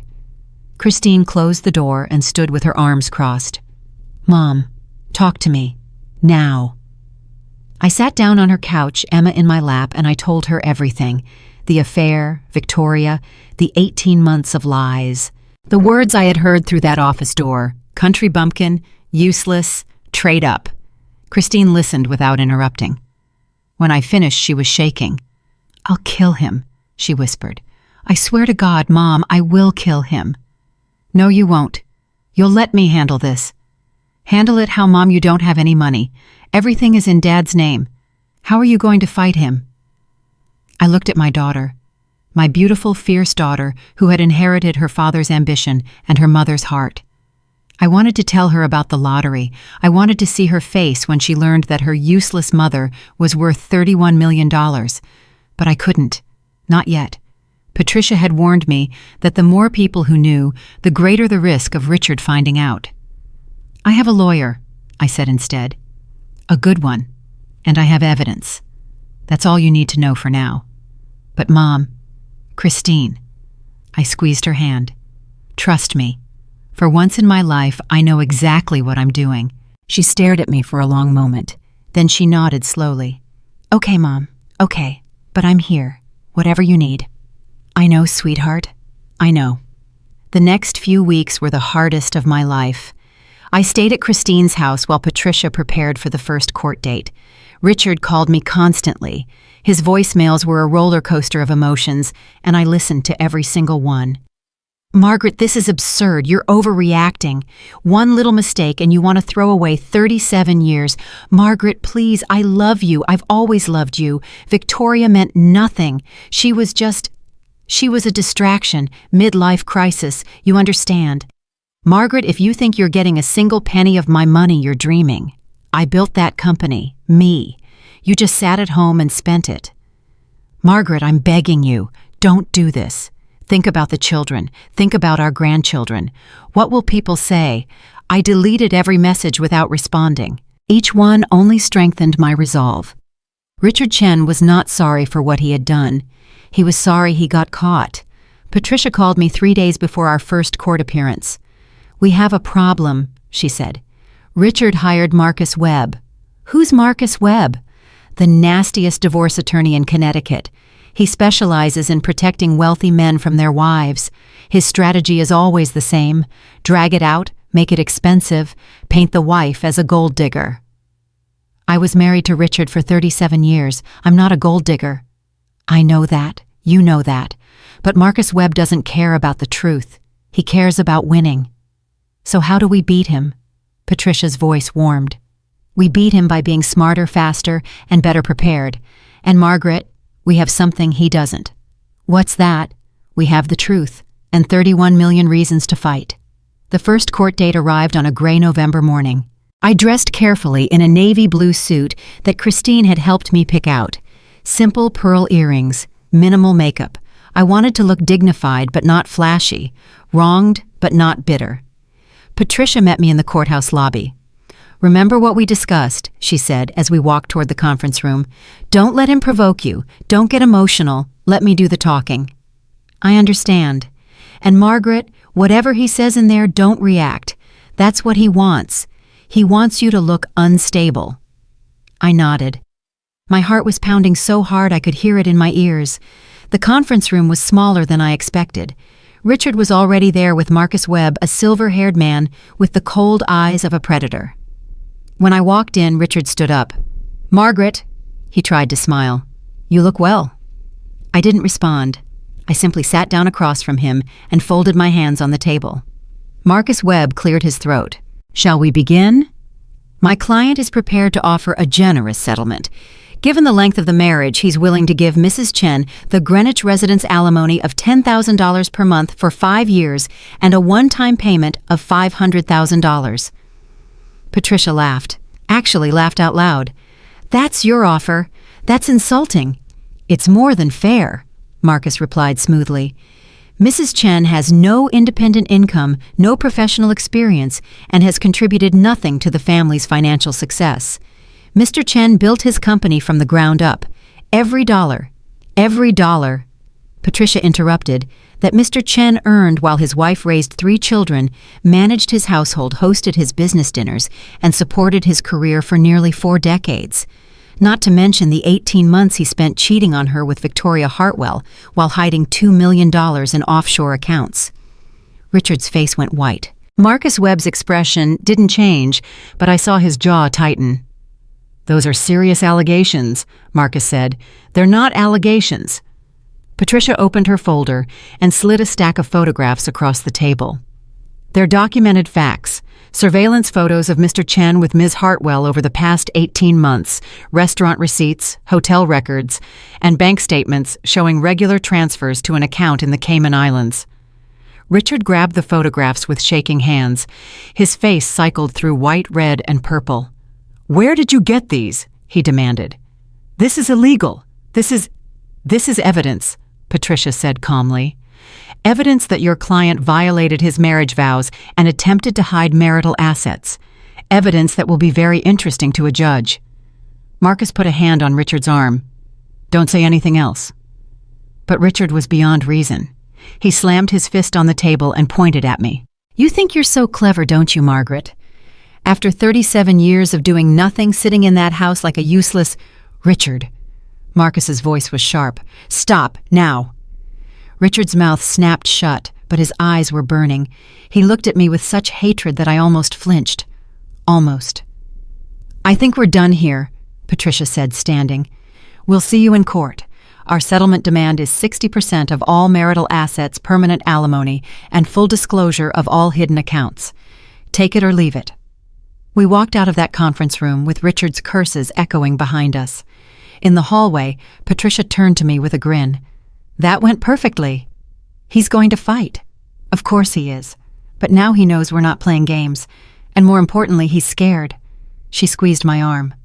Christine closed the door and stood with her arms crossed. Mom, Talk to me. Now. I sat down on her couch, Emma in my lap, and I told her everything. The affair, Victoria, the 18 months of lies. The words I had heard through that office door. Country bumpkin, useless, trade up. Christine listened without interrupting. When I finished, she was shaking. "I'll kill him," she whispered. "I swear to God, Mom, I will kill him." "No, you won't. You'll let me handle this." "Handle it how, Mom? You don't have any money. Everything is in Dad's name. How are you going to fight him?" I looked at my daughter, my beautiful, fierce daughter who had inherited her father's ambition and her mother's heart. I wanted to tell her about the lottery. I wanted to see her face when she learned that her useless mother was worth $31 million. But I couldn't. Not yet. Patricia had warned me that the more people who knew, the greater the risk of Richard finding out. "I have a lawyer," I said instead. "A good one. And I have evidence. That's all you need to know for now." "But Mom, Christine," I squeezed her hand. "Trust me. For once in my life, I know exactly what I'm doing." She stared at me for a long moment. Then she nodded slowly. "Okay, Mom. Okay. But I'm here. Whatever you need." "I know, sweetheart. I know." The next few weeks were the hardest of my life. I stayed at Christine's house while Patricia prepared for the first court date. Richard called me constantly. His voicemails were a roller coaster of emotions, and I listened to every single one. "Margaret, this is absurd. You're overreacting. One little mistake and you want to throw away 37 years. Margaret, please, I love you. I've always loved you. Victoria meant nothing. She was a distraction, midlife crisis. You understand. Margaret, if you think you're getting a single penny of my money, you're dreaming. I built that company. Me. You just sat at home and spent it. Margaret, I'm begging you. Don't do this. Think about the children. Think about our grandchildren. What will people say? I deleted every message without responding. Each one only strengthened my resolve. Richard Chen was not sorry for what he had done. He was sorry he got caught. Patricia called me 3 days before our first court appearance. "We have a problem," she said. "Richard hired Marcus Webb." "Who's Marcus Webb?" "The nastiest divorce attorney in Connecticut. He specializes in protecting wealthy men from their wives. His strategy is always the same: drag it out, make it expensive, paint the wife as a gold digger." "I was married to Richard for 37 years. I'm not a gold digger." "I know that. You know that. But Marcus Webb doesn't care about the truth. He cares about winning." "So how do we beat him?" Patricia's voice warmed. "We beat him by being smarter, faster, and better prepared. And Margaret, we have something he doesn't." "What's that?" "We have the truth, and 31 million reasons to fight." The first court date arrived on a gray November morning. I dressed carefully in a navy blue suit that Christine had helped me pick out. Simple pearl earrings, minimal makeup. I wanted to look dignified but not flashy, wronged but not bitter. Patricia met me in the courthouse lobby. "Remember what we discussed," she said as we walked toward the conference room. "Don't let him provoke you. Don't get emotional. Let me do the talking." "I understand. And Margaret, whatever he says in there, don't react. That's what he wants. He wants you to look unstable." I nodded. My heart was pounding so hard I could hear it in my ears. The conference room was smaller than I expected. Richard was already there with Marcus Webb, a silver-haired man with the cold eyes of a predator. When I walked in, Richard stood up. "Margaret," he tried to smile. "You look well." I didn't respond. I simply sat down across from him and folded my hands on the table. Marcus Webb cleared his throat. "Shall we begin?" "My client is prepared to offer a generous settlement. Given the length of the marriage, he's willing to give Mrs. Chen the Greenwich residence alimony of $10,000 per month for 5 years and a one-time payment of $500,000. Patricia laughed, actually laughed out loud. "That's your offer. That's insulting." "It's more than fair," Marcus replied smoothly. "Mrs. Chen has no independent income, no professional experience, and has contributed nothing to the family's financial success. Mr. Chen built his company from the ground up. Every dollar. Patricia interrupted, that Mr. Chen earned while his wife raised 3 children, managed his household, hosted his business dinners, and supported his career for nearly 4 decades. Not to mention the 18 months he spent cheating on her with Victoria Hartwell while hiding $2 million in offshore accounts. Richard's face went white. Marcus Webb's expression didn't change, but I saw his jaw tighten. "Those are serious allegations," Marcus said. "They're not allegations." Patricia opened her folder and slid a stack of photographs across the table. "They're documented facts. Surveillance photos of Mr. Chen with Ms. Hartwell over the past 18 months, restaurant receipts, hotel records, and bank statements showing regular transfers to an account in the Cayman Islands." Richard grabbed the photographs with shaking hands. His face cycled through white, red, and purple. "Where did you get these?" he demanded. "This is illegal. This is evidence," Patricia said calmly. "Evidence that your client violated his marriage vows and attempted to hide marital assets. Evidence that will be very interesting to a judge." Marcus put a hand on Richard's arm. "Don't say anything else." But Richard was beyond reason. He slammed his fist on the table and pointed at me. "You think you're so clever, don't you, Margaret? After 37 years of doing nothing, sitting in that house like a useless—" "Richard." Marcus's voice was sharp. "Stop, now." Richard's mouth snapped shut, but his eyes were burning. He looked at me with such hatred that I almost flinched. Almost. "I think we're done here," Patricia said, standing. "We'll see you in court. Our settlement demand is 60% of all marital assets, permanent alimony, and full disclosure of all hidden accounts. Take it or leave it." We walked out of that conference room with Richard's curses echoing behind us. In the hallway, Patricia turned to me with a grin. "That went perfectly. He's going to fight. Of course he is. But now he knows we're not playing games. And more importantly, he's scared." She squeezed my arm.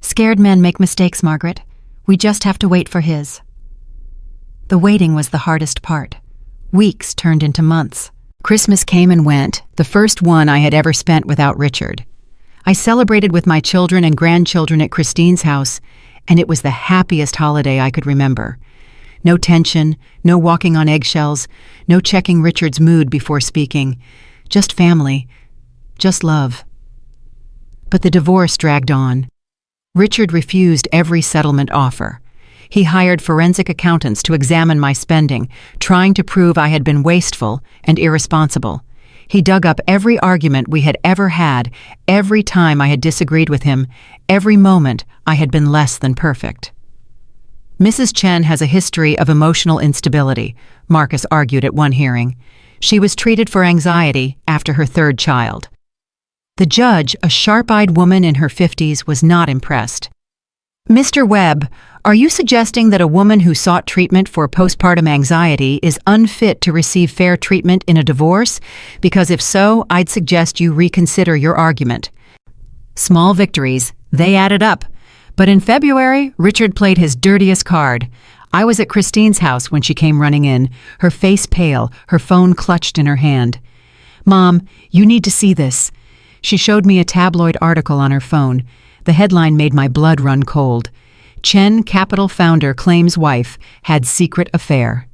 "Scared men make mistakes, Margaret. We just have to wait for his." The waiting was the hardest part. Weeks turned into months. Christmas came and went, the first one I had ever spent without Richard. I celebrated with my children and grandchildren at Christine's house, and it was the happiest holiday I could remember. No tension, no walking on eggshells, no checking Richard's mood before speaking. Just family, just love. But the divorce dragged on. Richard refused every settlement offer. He hired forensic accountants to examine my spending, trying to prove I had been wasteful and irresponsible. He dug up every argument we had ever had, every time I had disagreed with him, every moment I had been less than perfect. "Mrs. Chen has a history of emotional instability," Marcus argued at one hearing. "She was treated for anxiety after her 3rd child." The judge, a sharp-eyed woman in her 50s, was not impressed. "Mr. Webb, are you suggesting that a woman who sought treatment for postpartum anxiety is unfit to receive fair treatment in a divorce? Because if so, I'd suggest you reconsider your argument." Small victories, they added up. But in February, Richard played his dirtiest card. I was at Christine's house when she came running in, her face pale, her phone clutched in her hand. "Mom, you need to see this." She showed me a tabloid article on her phone. The headline made my blood run cold. "Chen Capital founder claims wife had secret affair."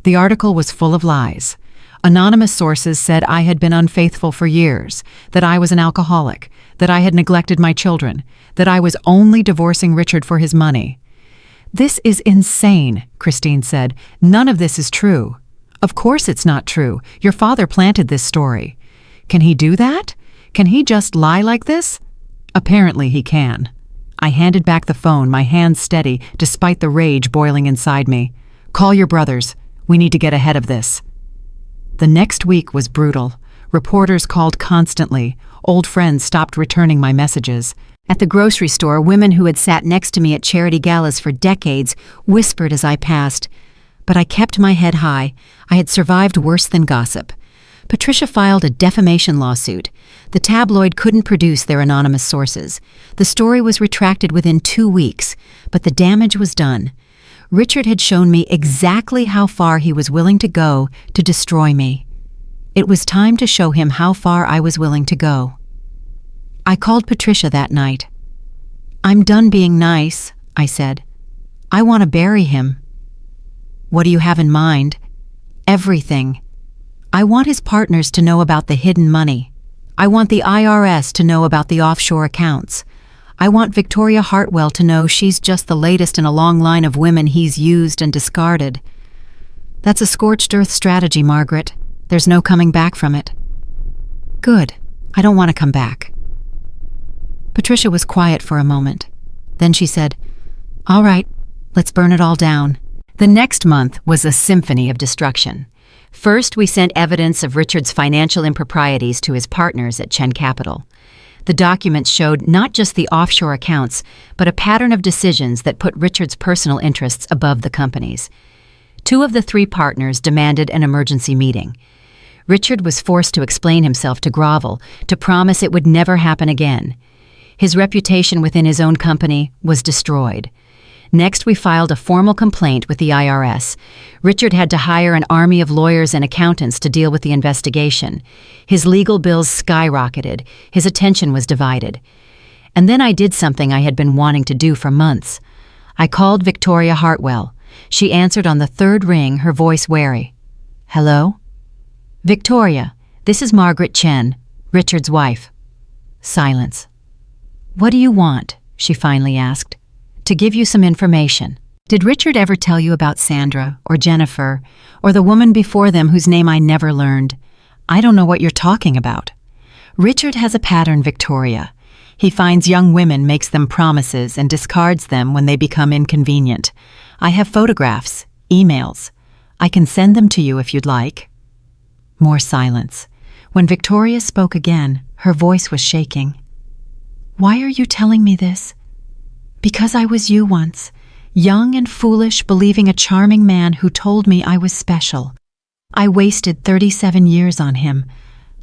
The article was full of lies. Anonymous sources said I had been unfaithful for years, that I was an alcoholic, that I had neglected my children, that I was only divorcing Richard for his money. "This is insane," Christine said. "None of this is true." "Of course it's not true. Your father planted this story." "Can he do that? Can he just lie like this?" "Apparently he can." I handed back the phone, my hands steady, despite the rage boiling inside me. "Call your brothers. We need to get ahead of this." The next week was brutal. Reporters called constantly. Old friends stopped returning my messages. At the grocery store, women who had sat next to me at charity galas for decades whispered as I passed. But I kept my head high. I had survived worse than gossip. Patricia filed a defamation lawsuit. The tabloid couldn't produce their anonymous sources. The story was retracted within 2 weeks, but the damage was done. Richard had shown me exactly how far he was willing to go to destroy me. It was time to show him how far I was willing to go. I called Patricia that night. "I'm done being nice," I said. "I want to bury him." What do you have in mind? Everything. I want his partners to know about the hidden money. I want the IRS to know about the offshore accounts. I want Victoria Hartwell to know she's just the latest in a long line of women he's used and discarded. That's a scorched earth strategy, Margaret. There's no coming back from it. Good. I don't want to come back. Patricia was quiet for a moment. Then she said, "All right, let's burn it all down." The next month was a symphony of destruction. First, we sent evidence of Richard's financial improprieties to his partners at Chen Capital. The documents showed not just the offshore accounts, but a pattern of decisions that put Richard's personal interests above the company's. 2 of the 3 partners demanded an emergency meeting. Richard was forced to explain himself to grovel, to promise it would never happen again. His reputation within his own company was destroyed. Next, we filed a formal complaint with the IRS. Richard had to hire an army of lawyers and accountants to deal with the investigation. His legal bills skyrocketed. His attention was divided. And then I did something I had been wanting to do for months. I called Victoria Hartwell. She answered on the 3rd ring, her voice wary. "Hello? Victoria, this is Margaret Chen, Richard's wife." Silence. "What do you want?" she finally asked. "To give you some information. Did Richard ever tell you about Sandra or Jennifer or the woman before them whose name I never learned? I don't know what you're talking about. Richard has a pattern, Victoria. He finds young women, makes them promises, and discards them when they become inconvenient. I have photographs, emails. I can send them to you if you'd like." More silence. When Victoria spoke again, her voice was shaking. "Why are you telling me this?" "Because I was you once, young and foolish, believing a charming man who told me I was special. I wasted 37 years on him.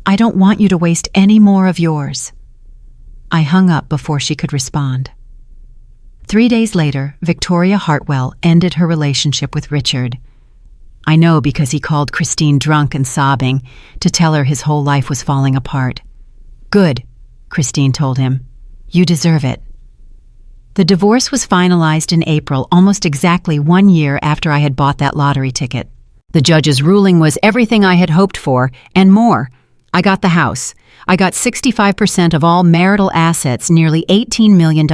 I don't want you to waste any more of yours." I hung up before she could respond. 3 days later, Victoria Hartwell ended her relationship with Richard. I know because he called Christine drunk and sobbing to tell her his whole life was falling apart. "Good," Christine told him. "You deserve it." The divorce was finalized in April, almost exactly 1 year after I had bought that lottery ticket. The judge's ruling was everything I had hoped for, and more. I got the house. I got 65% of all marital assets, nearly $18 million.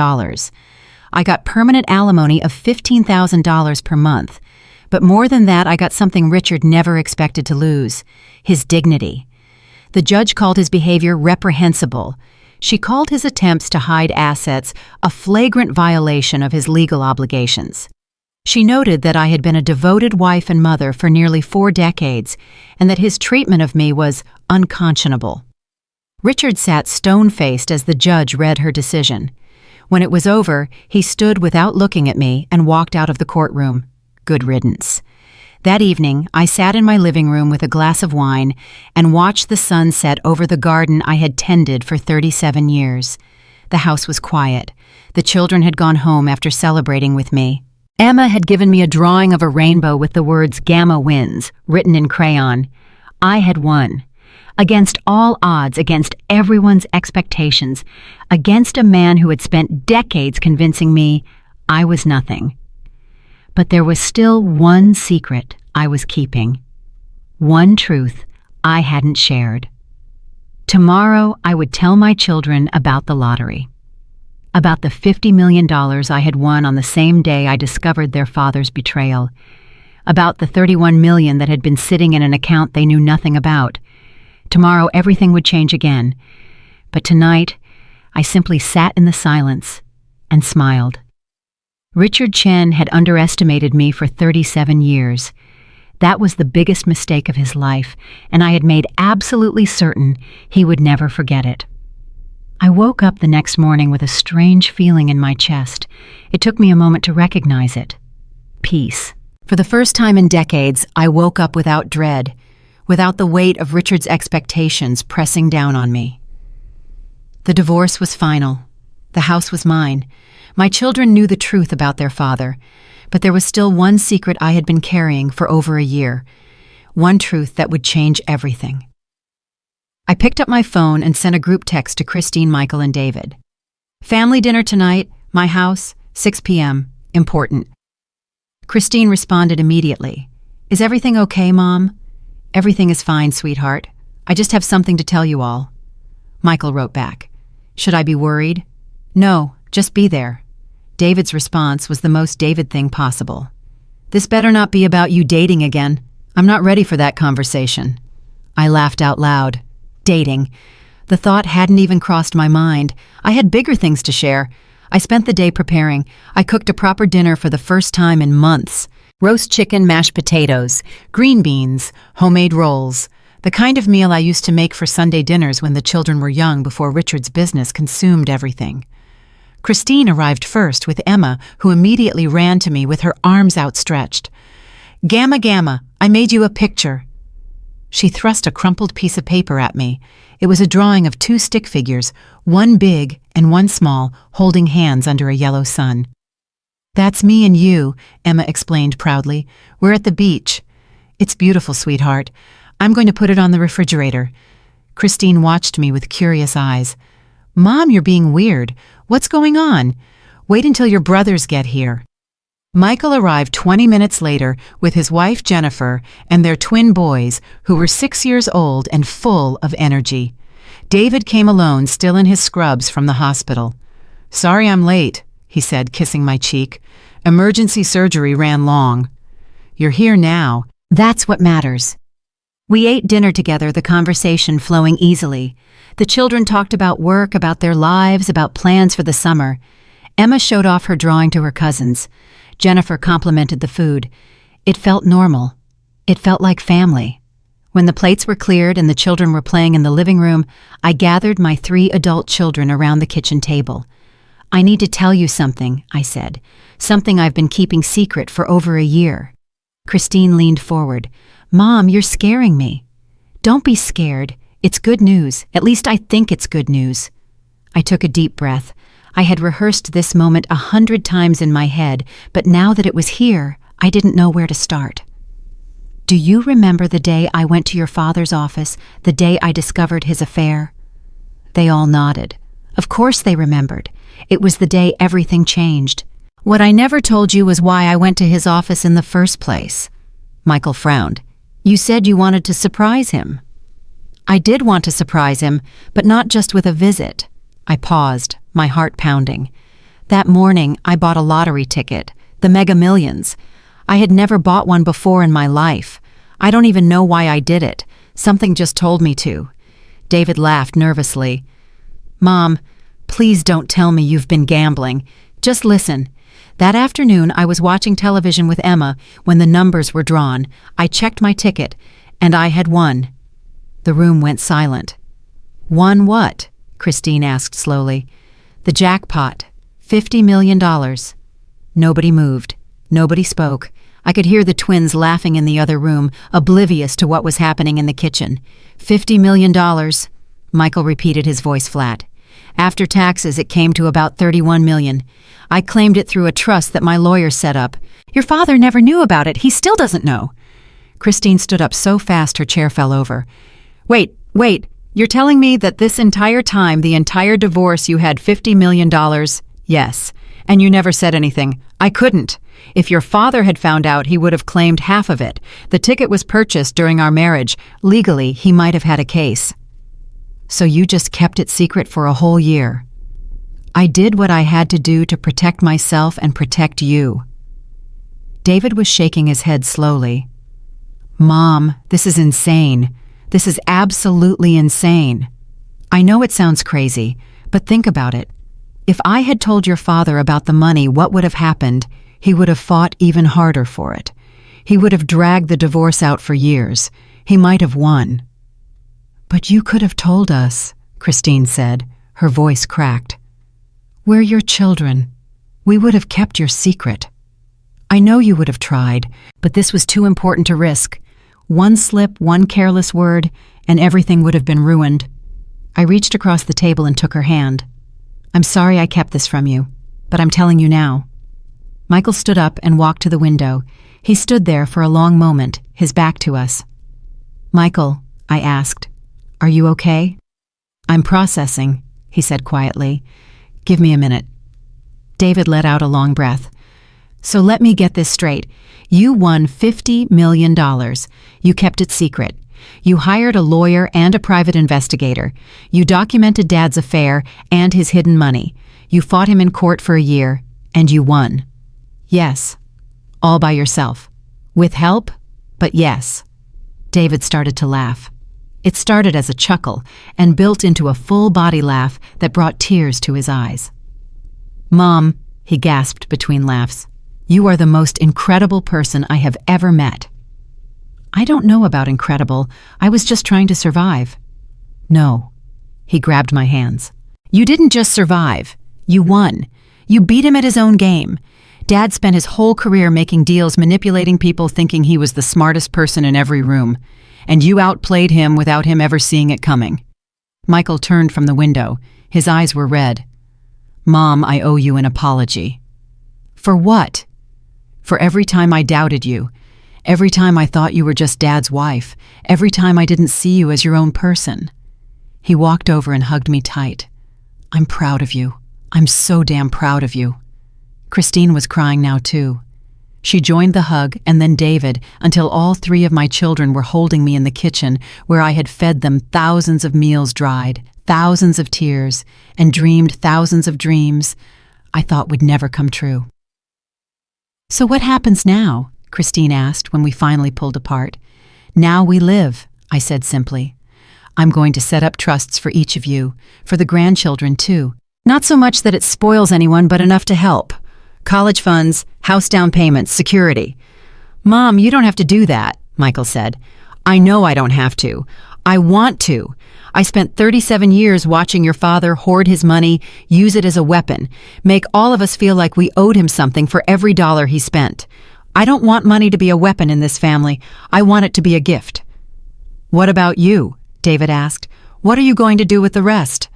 I got permanent alimony of $15,000 per month. But more than that, I got something Richard never expected to lose: his dignity. The judge called his behavior reprehensible. She called his attempts to hide assets a flagrant violation of his legal obligations. She noted that I had been a devoted wife and mother for nearly 4 decades, and that his treatment of me was unconscionable. Richard sat stone-faced as the judge read her decision. When it was over, he stood without looking at me and walked out of the courtroom. Good riddance. That evening, I sat in my living room with a glass of wine and watched the sun set over the garden I had tended for 37 years. The house was quiet. The children had gone home after celebrating with me. Emma had given me a drawing of a rainbow with the words "Gamma wins" written in crayon. I had won. Against all odds, against everyone's expectations, against a man who had spent decades convincing me I was nothing. But there was still one secret I was keeping, one truth I hadn't shared. Tomorrow I would tell my children about the lottery, about the $50 million I had won on the same day I discovered their father's betrayal, about the $31 million that had been sitting in an account they knew nothing about. Tomorrow everything would change again, but tonight I simply sat in the silence and smiled. Richard Chen had underestimated me for 37 years. That was the biggest mistake of his life, and I had made absolutely certain he would never forget it. I woke up the next morning with a strange feeling in my chest. It took me a moment to recognize it. Peace. For the first time in decades, I woke up without dread, without the weight of Richard's expectations pressing down on me. The divorce was final. The house was mine. My children knew the truth about their father, but there was still one secret I had been carrying for over a year, one truth that would change everything. I picked up my phone and sent a group text to Christine, Michael, and David. "Family dinner tonight, my house, 6 p.m., important." Christine responded immediately. "Is everything okay, Mom?" "Everything is fine, sweetheart. I just have something to tell you all." Michael wrote back. "Should I be worried?" "No, just be there." David's response was the most David thing possible. "This better not be about you dating again. I'm not ready for that conversation." I laughed out loud. Dating. The thought hadn't even crossed my mind. I had bigger things to share. I spent the day preparing. I cooked a proper dinner for the first time in months. Roast chicken, mashed potatoes, green beans, homemade rolls. The kind of meal I used to make for Sunday dinners when the children were young before Richard's business consumed everything. Christine arrived first with Emma, who immediately ran to me with her arms outstretched. "Gamma, Gamma, I made you a picture." She thrust a crumpled piece of paper at me. It was a drawing of 2 stick figures, one big and one small, holding hands under a yellow sun. "That's me and you," Emma explained proudly. "We're at the beach." "It's beautiful, sweetheart. I'm going to put it on the refrigerator." Christine watched me with curious eyes. "Mom, you're being weird. What's going on? Wait until your brothers get here." Michael arrived 20 minutes later with his wife Jennifer and their twin boys, who were 6 years old and full of energy. David came alone, still in his scrubs from the hospital. "Sorry I'm late," he said, kissing my cheek. "Emergency surgery ran long." "You're here now. That's what matters." We ate dinner together, the conversation flowing easily. The children talked about work, about their lives, about plans for the summer. Emma showed off her drawing to her cousins. Jennifer complimented the food. It felt normal. It felt like family. When the plates were cleared and the children were playing in the living room, I gathered my 3 adult children around the kitchen table. "I need to tell you something," I said. "Something I've been keeping secret for over a year." Christine leaned forward. "Mom, you're scaring me." "Don't be scared. It's good news. At least I think it's good news." I took a deep breath. I had rehearsed this moment 100 times in my head, but now that it was here, I didn't know where to start. "Do you remember the day I went to your father's office, the day I discovered his affair?" They all nodded. Of course they remembered. It was the day everything changed. "What I never told you was why I went to his office in the first place." Michael frowned. "You said you wanted to surprise him." "I did want to surprise him, but not just with a visit." I paused, my heart pounding. That morning, I bought a lottery ticket, the Mega Millions. I had never bought one before in my life. I don't even know why I did it. Something just told me to. David laughed nervously. "Mom, please don't tell me you've been gambling. Just listen. That afternoon, I was watching television with Emma when the numbers were drawn. I checked my ticket, and I had won." The room went silent. "Won what?" Christine asked slowly. "The jackpot. $50 million. Nobody moved. Nobody spoke. I could hear the twins laughing in the other room, oblivious to what was happening in the kitchen. $50 million. Michael repeated, his voice flat. "After taxes, it came to about $31 million. I claimed it through a trust that my lawyer set up. Your father never knew about it. He still doesn't know." Christine stood up so fast her chair fell over. Wait. You're telling me that this entire time, the entire divorce, you had $50 million? "Yes. And you never said anything." "I couldn't. If your father had found out, he would have claimed half of it. The ticket was purchased during our marriage. Legally, he might have had a case." "So you just kept it secret for a whole year?" "I did what I had to do to protect myself and protect you." David was shaking his head slowly. "Mom, this is insane. This is absolutely insane. I know it sounds crazy, but think about it. If I had told your father about the money, what would have happened? He would have fought even harder for it. He would have dragged the divorce out for years. He might have won." "But you could have told us," Christine said, her voice cracked. "We're your children. We would have kept your secret. I know you would have tried, but this was too important to risk. One slip, one careless word, and everything would have been ruined." I reached across the table and took her hand. "I'm sorry I kept this from you, but I'm telling you now." Michael stood up and walked to the window. He stood there for a long moment, his back to us. "Michael," I asked, "are you okay?" "I'm processing," he said quietly. "Give me a minute." David let out a long breath. So let me get this straight. You won $50 million. You kept it secret. You hired a lawyer and a private investigator. You documented Dad's affair and his hidden money. You fought him in court for a year, and you won. Yes. All by yourself. With help, but yes. David started to laugh. It started as a chuckle and built into a full-body laugh that brought tears to his eyes. Mom, he gasped between laughs, you are the most incredible person I have ever met. I don't know about incredible. I was just trying to survive. No. He grabbed my hands. You didn't just survive. You won. You beat him at his own game. Dad spent his whole career making deals, manipulating people, thinking he was the smartest person in every room. And you outplayed him without him ever seeing it coming. Michael turned from the window. His eyes were red. Mom, I owe you an apology. For what? For every time I doubted you. Every time I thought you were just Dad's wife. Every time I didn't see you as your own person. He walked over and hugged me tight. I'm proud of you. I'm so damn proud of you. Christine was crying now too. She joined the hug and then David until all three of my children were holding me in the kitchen where I had fed them thousands of meals dried, thousands of tears, and dreamed thousands of dreams I thought would never come true. So what happens now? Christine asked when we finally pulled apart. Now we live, I said simply. I'm going to set up trusts for each of you, for the grandchildren too. Not so much that it spoils anyone, but enough to help. College funds, house down payments, security. Mom, you don't have to do that, Michael said. I know I don't have to. I want to. I spent 37 years watching your father hoard his money, use it as a weapon, make all of us feel like we owed him something for every dollar he spent. I don't want money to be a weapon in this family. I want it to be a gift. What about you? David asked. What are you going to do with the rest?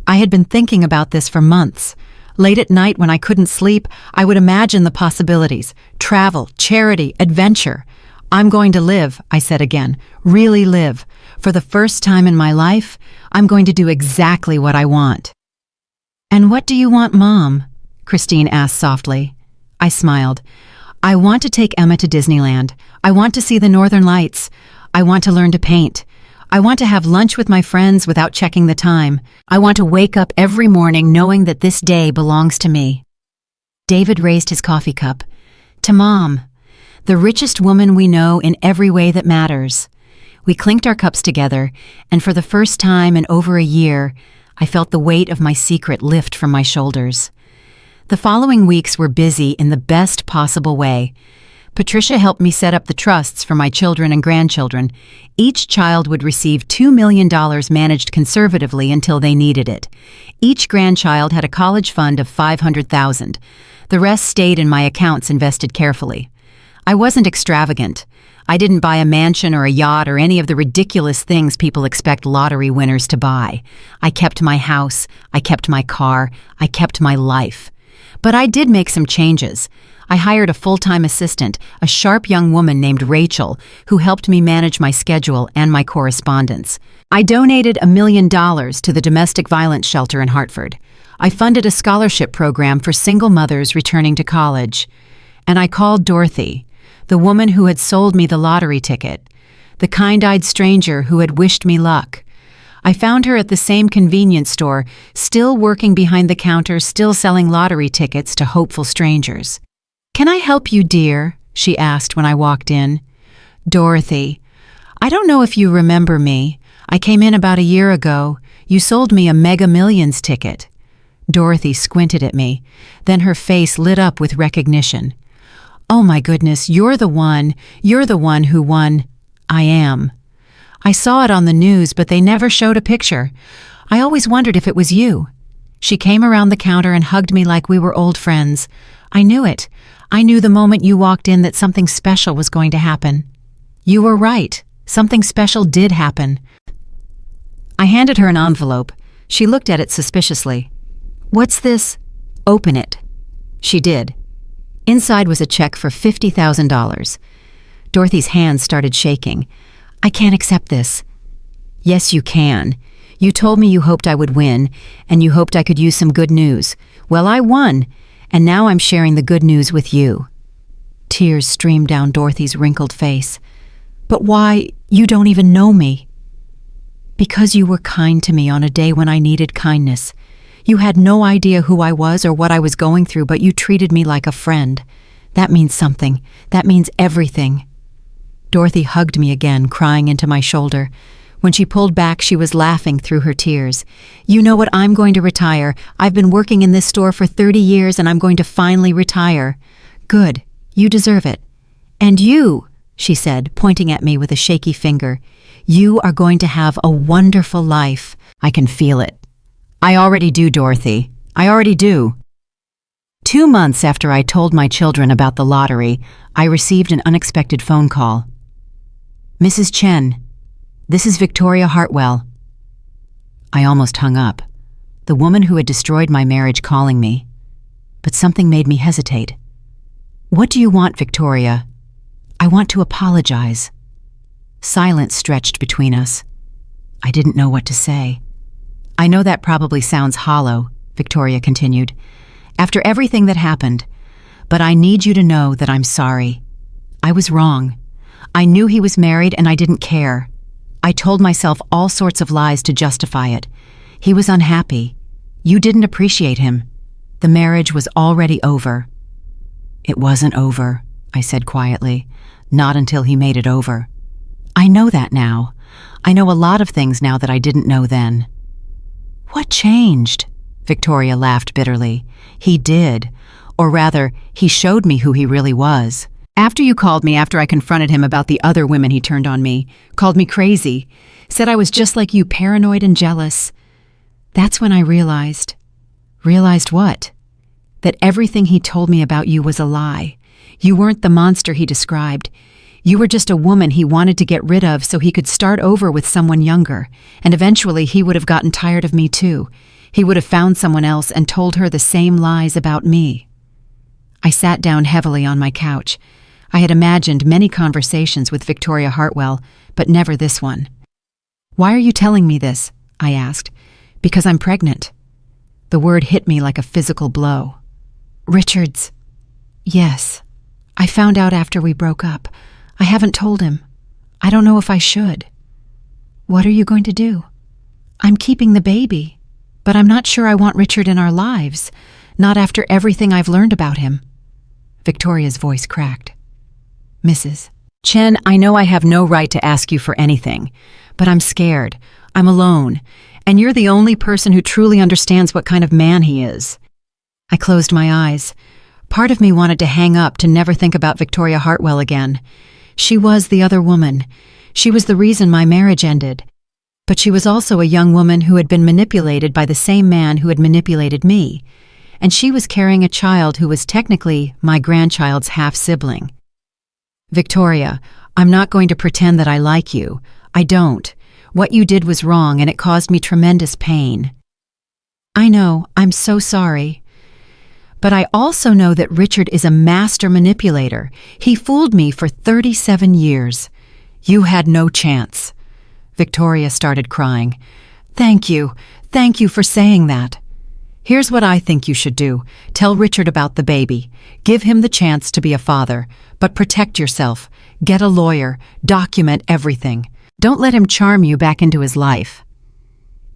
I had been thinking about this for months. Late at night when I couldn't sleep, I would imagine the possibilities. Travel, charity, adventure. I'm going to live, I said again. Really live. For the first time in my life, I'm going to do exactly what I want. And what do you want, Mom? Christine asked softly. I smiled. I want to take Emma to Disneyland. I want to see the Northern Lights. I want to learn to paint. I want to have lunch with my friends without checking the time. I want to wake up every morning knowing that this day belongs to me. David raised his coffee cup. To Mom, the richest woman we know in every way that matters. We clinked our cups together, and for the first time in over a year, I felt the weight of my secret lift from my shoulders. The following weeks were busy in the best possible way. Patricia helped me set up the trusts for my children and grandchildren. Each child would receive $2 million managed conservatively until they needed it. Each grandchild had a college fund of $500,000. The rest stayed in my accounts invested carefully. I wasn't extravagant. I didn't buy a mansion or a yacht or any of the ridiculous things people expect lottery winners to buy. I kept my house, I kept my car, I kept my life. But I did make some changes. I hired a full-time assistant, a sharp young woman named Rachel, who helped me manage my schedule and my correspondence. I donated $1 million to the domestic violence shelter in Hartford. I funded a scholarship program for single mothers returning to college. And I called Dorothy, the woman who had sold me the lottery ticket, the kind-eyed stranger who had wished me luck. I found her at the same convenience store, still working behind the counter, still selling lottery tickets to hopeful strangers. Can I help you, dear? She asked when I walked in. Dorothy, I don't know if you remember me. I came in about a year ago. You sold me a Mega Millions ticket. Dorothy squinted at me. Then her face lit up with recognition. Oh my goodness, you're the one who won. I am. I saw it on the news, but they never showed a picture. I always wondered if it was you. She came around the counter and hugged me like we were old friends. I knew it. I knew the moment you walked in that something special was going to happen. You were right. Something special did happen. I handed her an envelope. She looked at it suspiciously. What's this? Open it. She did. Inside was a check for $50,000. Dorothy's hands started shaking. I can't accept this. Yes, you can. You told me you hoped I would win, and you hoped I could use some good news. Well, I won, And now I'm sharing the good news with you." Tears streamed down Dorothy's wrinkled face. "But why? You don't even know me." "Because you were kind to me on a day when I needed kindness. You had no idea who I was or what I was going through, but you treated me like a friend. That means something. That means everything." Dorothy hugged me again, crying into my shoulder. When she pulled back, she was laughing through her tears. "You know what? I'm going to retire. I've been working in this store for 30 years and I'm going to finally retire." "Good. You deserve it. And you," she said, pointing at me with a shaky finger, "you are going to have a wonderful life. I can feel it." "I already do, Dorothy. I already do." 2 months after I told my children about the lottery, I received an unexpected phone call. "Mrs. Chen, this is Victoria Hartwell." I almost hung up, the woman who had destroyed my marriage calling me. But something made me hesitate. "What do you want, Victoria?" "I want to apologize." Silence stretched between us. I didn't know what to say. "I know that probably sounds hollow," Victoria continued, "after everything that happened, but I need you to know that I'm sorry. I was wrong. I knew he was married and I didn't care. I told myself all sorts of lies to justify it. He was unhappy. You didn't appreciate him. The marriage was already over." "It wasn't over," I said quietly. "Not until he made it over." "I know that now. I know a lot of things now that I didn't know then." "What changed?" Victoria laughed bitterly. "He did. Or rather, he showed me who he really was. After you called me after I confronted him about the other women he turned on me, called me crazy, said I was just like you, paranoid and jealous. That's when I realized." "Realized what?" "That everything he told me about you was a lie. You weren't the monster he described. You were just a woman he wanted to get rid of so he could start over with someone younger, and eventually he would have gotten tired of me too. He would have found someone else and told her the same lies about me." I sat down heavily on my couch. I had imagined many conversations with Victoria Hartwell, but never this one. "Why are you telling me this?" I asked. "Because I'm pregnant." The word hit me like a physical blow. "Richard's." "Yes. I found out after we broke up. I haven't told him. I don't know if I should." "What are you going to do?" "I'm keeping the baby, but I'm not sure I want Richard in our lives, not after everything I've learned about him." Victoria's voice cracked. "Mrs. Chen, I know I have no right to ask you for anything, but I'm scared. I'm alone, and you're the only person who truly understands what kind of man he is." I closed my eyes. Part of me wanted to hang up, to never think about Victoria Hartwell again. She was the other woman. She was the reason my marriage ended. But she was also a young woman who had been manipulated by the same man who had manipulated me. And she was carrying a child who was technically my grandchild's half-sibling. "Victoria, I'm not going to pretend that I like you. I don't. What you did was wrong and it caused me tremendous pain." "I know. I'm so sorry. But I also know that Richard is a master manipulator. He fooled me for 37 years. You had no chance." Victoria started crying. Thank you for saying that. Here's what I think you should do. Tell Richard about the baby. Give him the chance to be a father, but protect yourself. Get a lawyer. Document everything. Don't let him charm you back into his life."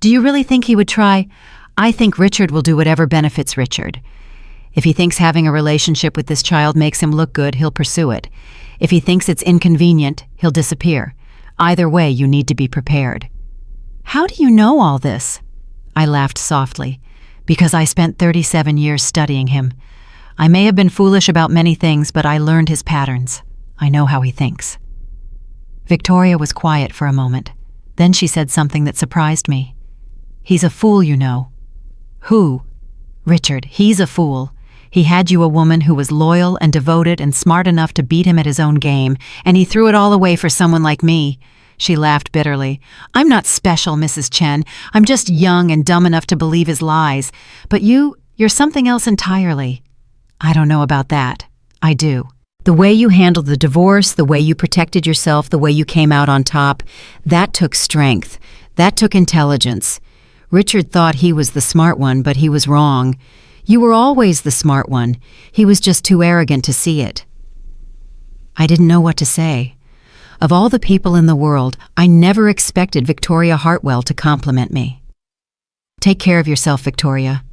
"Do you really think he would try?" "I think Richard will do whatever benefits Richard. If he thinks having a relationship with this child makes him look good, he'll pursue it. If he thinks it's inconvenient, he'll disappear. Either way, you need to be prepared." "How do you know all this?" I laughed softly. "Because I spent 37 years studying him. I may have been foolish about many things, but I learned his patterns. I know how he thinks." Victoria was quiet for a moment. Then she said something that surprised me. "He's a fool, you know." "Who?" "Richard. He's a fool. He had you a woman who was loyal and devoted and smart enough to beat him at his own game, and he threw it all away for someone like me." She laughed bitterly. "I'm not special, Mrs. Chen. I'm just young and dumb enough to believe his lies. But you're something else entirely." "I don't know about that." "I do. The way you handled the divorce, the way you protected yourself, the way you came out on top, that took strength. That took intelligence. Richard thought he was the smart one, but he was wrong. You were always the smart one. He was just too arrogant to see it." I didn't know what to say. Of all the people in the world, I never expected Victoria Hartwell to compliment me. "Take care of yourself, Victoria.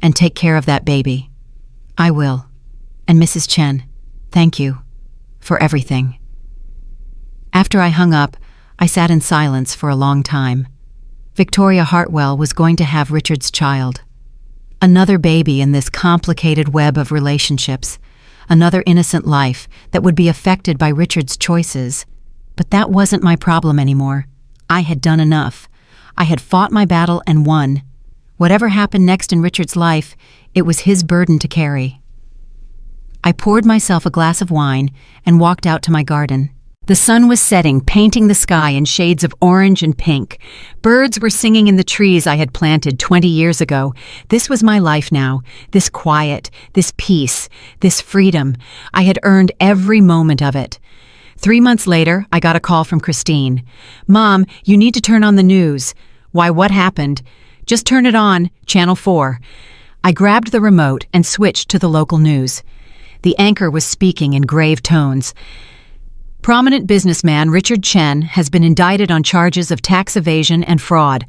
And take care of that baby." "I will. And Mrs. Chen, thank you for everything." After I hung up, I sat in silence for a long time. Victoria Hartwell was going to have Richard's child. Another baby in this complicated web of relationships. Another innocent life that would be affected by Richard's choices. But that wasn't my problem anymore. I had done enough. I had fought my battle and won. Whatever happened next in Richard's life, it was his burden to carry. I poured myself a glass of wine and walked out to my garden. The sun was setting, painting the sky in shades of orange and pink. Birds were singing in the trees I had planted 20 years ago. This was my life now, this quiet, this peace, this freedom. I had earned every moment of it. 3 months later, I got a call from Christine. "Mom, you need to turn on the news." "Why, what happened?" "Just turn it on, Channel 4. I grabbed the remote and switched to the local news. The anchor was speaking in grave tones. "Prominent businessman Richard Chen has been indicted on charges of tax evasion and fraud.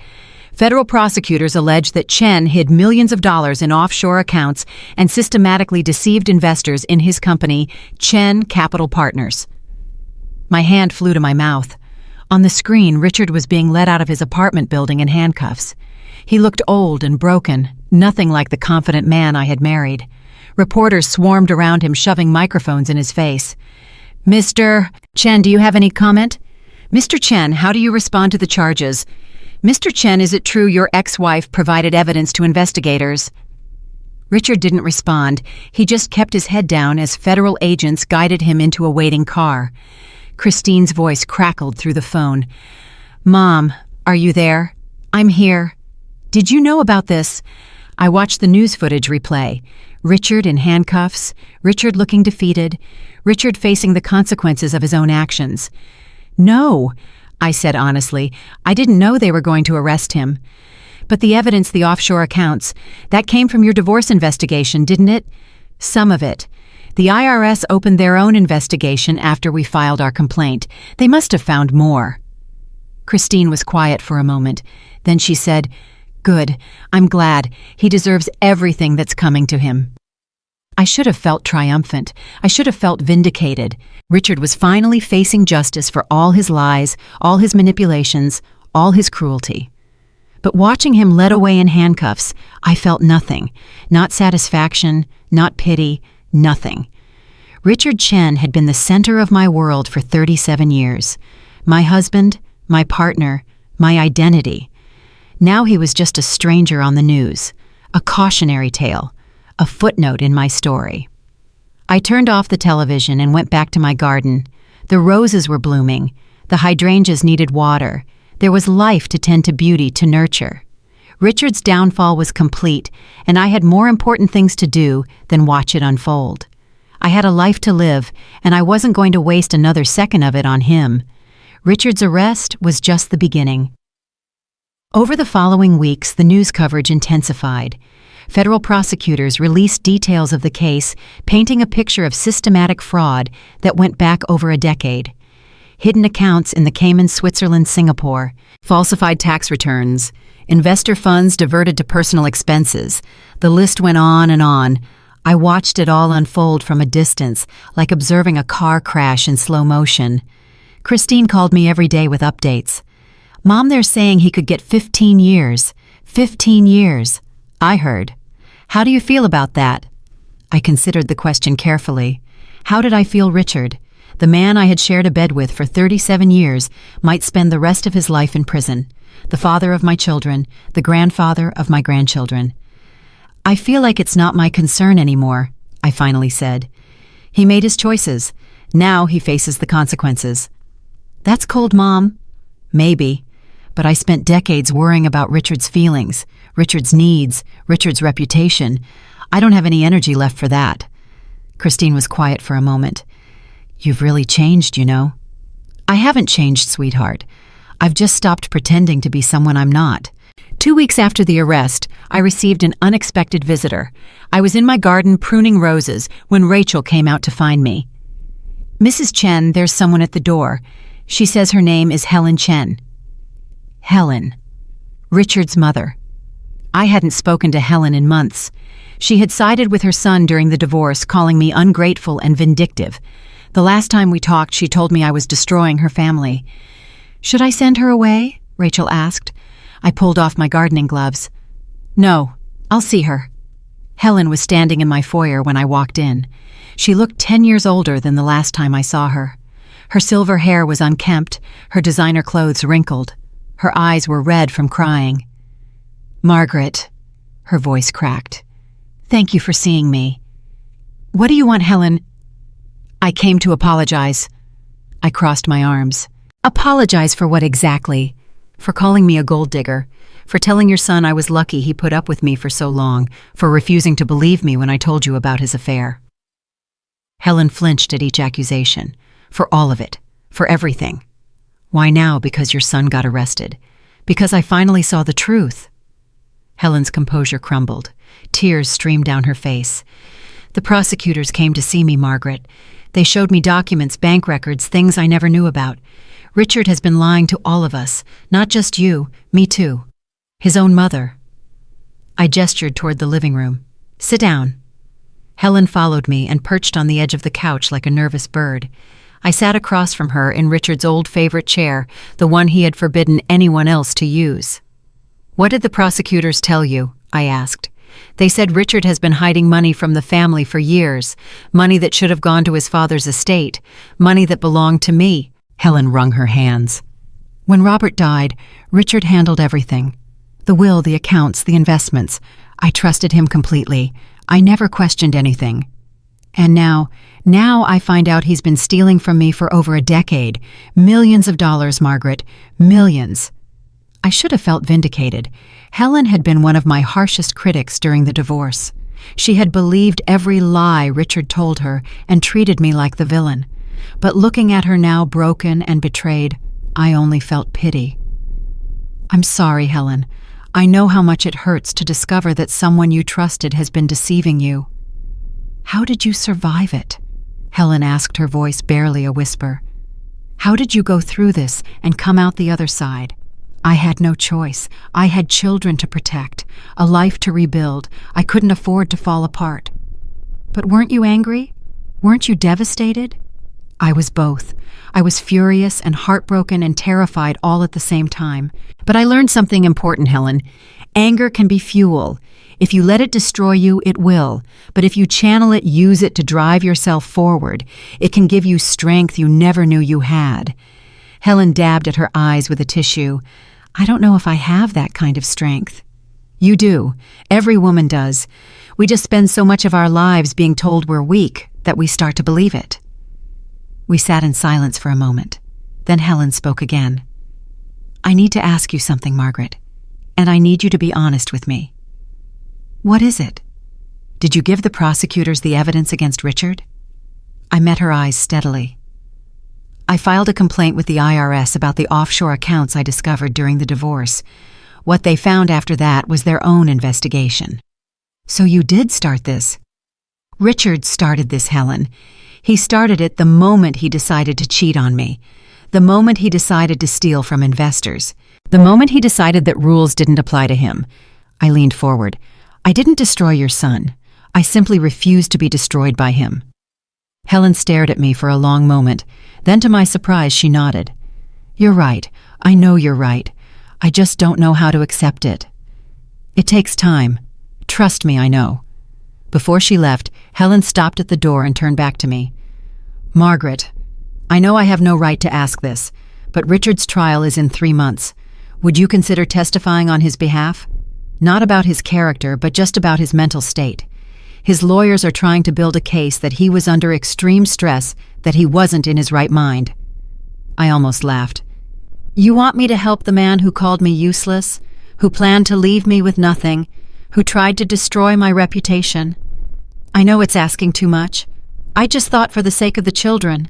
Federal prosecutors allege that Chen hid millions of dollars in offshore accounts and systematically deceived investors in his company, Chen Capital Partners." My hand flew to my mouth. On the screen, Richard was being led out of his apartment building in handcuffs. He looked old and broken, nothing like the confident man I had married. Reporters swarmed around him, shoving microphones in his face. "Mr. Chen, do you have any comment?" "Mr. Chen, how do you respond to the charges?" "Mr. Chen, is it true your ex-wife provided evidence to investigators?" Richard didn't respond. He just kept his head down as federal agents guided him into a waiting car. Christine's voice crackled through the phone. "Mom, are you there?" "I'm here." "Did you know about this?" I watched the news footage replay. Richard in handcuffs, Richard looking defeated, Richard facing the consequences of his own actions. "No," I said honestly. "I didn't know they were going to arrest him." "But the evidence, the offshore accounts, that came from your divorce investigation, didn't it?" "Some of it. The IRS opened their own investigation after we filed our complaint. They must have found more." Christine was quiet for a moment. Then she said, "Good. I'm glad. He deserves everything that's coming to him." I should have felt triumphant. I should have felt vindicated. Richard was finally facing justice for all his lies, all his manipulations, all his cruelty. But watching him led away in handcuffs, I felt nothing. Not satisfaction, not pity, nothing. Richard Chen had been the center of my world for 37 years. My husband, my partner, my identity. Now he was just a stranger on the news, a cautionary tale, a footnote in my story. I turned off the television and went back to my garden. The roses were blooming. The hydrangeas needed water. There was life to tend to, beauty to nurture. Richard's downfall was complete, and I had more important things to do than watch it unfold. I had a life to live, and I wasn't going to waste another second of it on him. Richard's arrest was just the beginning. Over the following weeks, the news coverage intensified. Federal prosecutors released details of the case, painting a picture of systematic fraud that went back over a decade. Hidden accounts in the Cayman, Switzerland, Singapore, falsified tax returns, investor funds diverted to personal expenses. The list went on and on. I watched it all unfold from a distance, like observing a car crash in slow motion. Christine called me every day with updates. "Mom, they're saying he could get 15 years. 15 years. I heard. How do you feel about that?" I considered the question carefully. How did I feel Richard, the man I had shared a bed with for 37 years, might spend the rest of his life in prison, the father of my children, the grandfather of my grandchildren? "I feel like it's not my concern anymore," I finally said. "He made his choices. Now he faces the consequences." "That's cold, Mom." "Maybe. But I spent decades worrying about Richard's feelings, Richard's needs, Richard's reputation. I don't have any energy left for that." Christine was quiet for a moment. "You've really changed, you know." "I haven't changed, sweetheart. I've just stopped pretending to be someone I'm not. 2 weeks after the arrest, I received an unexpected visitor. I was in my garden pruning roses when Rachel came out to find me. "Mrs. Chen, there's someone at the door. She says her name is Helen Chen." Helen. Richard's mother. I hadn't spoken to Helen in months. She had sided with her son during the divorce, calling me ungrateful and vindictive. The last time we talked, she told me I was destroying her family. "Should I send her away?" Rachel asked. I pulled off my gardening gloves. "No, I'll see her." Helen was standing in my foyer when I walked in. She looked 10 years older than the last time I saw her. Her silver hair was unkempt, her designer clothes wrinkled. Her eyes were red from crying. "Margaret," her voice cracked. "Thank you for seeing me." "What do you want, Helen?" "I came to apologize." I crossed my arms. "Apologize for what exactly?" "For calling me a gold digger, for telling your son I was lucky he put up with me for so long, for refusing to believe me when I told you about his affair." Helen flinched at each accusation. "For all of it. For everything." "Why now? Because your son got arrested. Because I finally saw the truth." Helen's composure crumbled. Tears streamed down her face. "The prosecutors came to see me, Margaret. They showed me documents, bank records, things I never knew about. Richard has been lying to all of us, not just you, me too. His own mother." I gestured toward the living room. "Sit down." Helen followed me and perched on the edge of the couch like a nervous bird. I sat across from her in Richard's old favorite chair, the one he had forbidden anyone else to use. "What did the prosecutors tell you?" I asked. "They said Richard has been hiding money from the family for years, money that should have gone to his father's estate, money that belonged to me." Helen wrung her hands. "When Robert died, Richard handled everything. The will, the accounts, the investments. I trusted him completely. I never questioned anything. And now I find out he's been stealing from me for over a decade. Millions of dollars, Margaret. Millions." I should have felt vindicated. Helen had been one of my harshest critics during the divorce. She had believed every lie Richard told her and treated me like the villain. But looking at her now broken and betrayed, I only felt pity. "I'm sorry, Helen. I know how much it hurts to discover that someone you trusted has been deceiving you." "How did you survive it?" Helen asked, her voice barely a whisper. "How did you go through this and come out the other side?" "I had no choice. I had children to protect, a life to rebuild. I couldn't afford to fall apart." "But weren't you angry? Weren't you devastated?" "I was both. I was furious and heartbroken and terrified all at the same time. But I learned something important, Helen. Anger can be fuel. If you let it destroy you, it will. But if you channel it, use it to drive yourself forward, it can give you strength you never knew you had." Helen dabbed at her eyes with a tissue. "I don't know if I have that kind of strength." "You do. Every woman does. We just spend so much of our lives being told we're weak that we start to believe it." We sat in silence for a moment. Then Helen spoke again. "I need to ask you something, Margaret, and I need you to be honest with me." "What is it? Did you give the prosecutors the evidence against Richard?" I met her eyes steadily. "I filed a complaint with the IRS about the offshore accounts I discovered during the divorce. What they found after that was their own investigation." "So you did start this?" "Richard started this, Helen. He started it the moment he decided to cheat on me, the moment he decided to steal from investors, the moment he decided that rules didn't apply to him." I leaned forward. "I didn't destroy your son. I simply refused to be destroyed by him." Helen stared at me for a long moment. Then, to my surprise, she nodded. "You're right. I know you're right. I just don't know how to accept it. It takes time. Trust me, I know." Before she left, Helen stopped at the door and turned back to me. "Margaret, I know I have no right to ask this, but Richard's trial is in 3 months. Would you consider testifying on his behalf? Not about his character, but just about his mental state. His lawyers are trying to build a case that he was under extreme stress, that he wasn't in his right mind." I almost laughed. "You want me to help the man who called me useless, who planned to leave me with nothing, who tried to destroy my reputation? I know it's asking too much. I just thought for the sake of the children."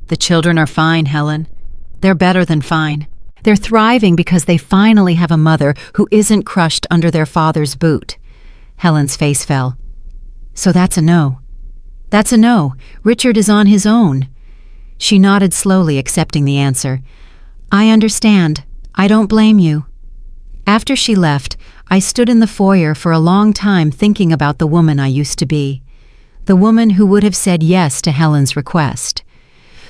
"The children are fine, Helen. They're better than fine. They're thriving because they finally have a mother who isn't crushed under their father's boot. Helen's face fell. So that's a no. That's a no. Richard is on his own. She nodded slowly, accepting the answer. I understand. I don't blame you. After she left, I stood in the foyer for a long time thinking about the woman I used to be. The woman who would have said yes to Helen's request.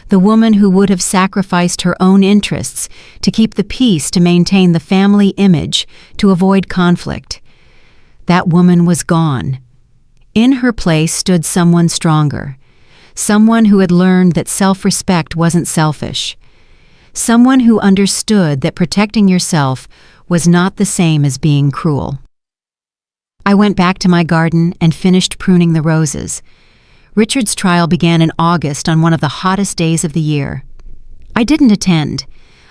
The woman who would have sacrificed her own interests to keep the peace, to maintain the family image, to avoid conflict. That woman was gone. In her place stood someone stronger. Someone who had learned that self-respect wasn't selfish. Someone who understood that protecting yourself was not the same as being cruel. I went back to my garden and finished pruning the roses. Richard's trial began in August on one of the hottest days of the year. I didn't attend.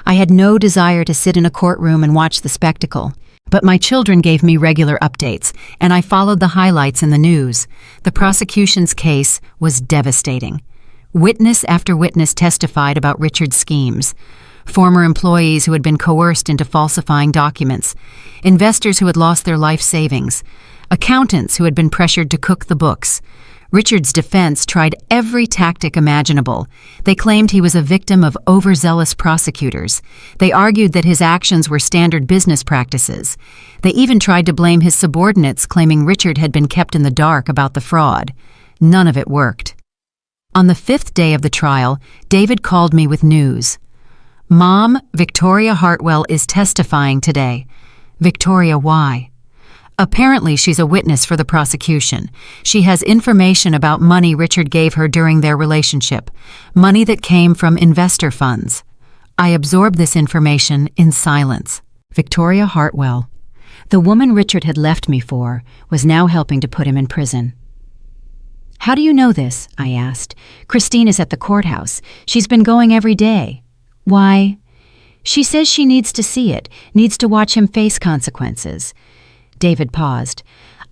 I had no desire to sit in a courtroom and watch the spectacle. But my children gave me regular updates, and I followed the highlights in the news. The prosecution's case was devastating. Witness after witness testified about Richard's schemes. Former employees who had been coerced into falsifying documents, investors who had lost their life savings, accountants who had been pressured to cook the books. Richard's defense tried every tactic imaginable. They claimed he was a victim of overzealous prosecutors. They argued that his actions were standard business practices. They even tried to blame his subordinates, claiming Richard had been kept in the dark about the fraud. None of it worked. On the 5th day of the trial, David called me with news. Mom, Victoria Hartwell is testifying today. Victoria, why? Apparently, she's a witness for the prosecution. She has information about money Richard gave her during their relationship, money that came from investor funds. I absorbed this information in silence. Victoria Hartwell, the woman Richard had left me for, was now helping to put him in prison. How do you know this? I asked. Christine is at the courthouse. She's been going every day. Why? She says she needs to see it, needs to watch him face consequences. David paused.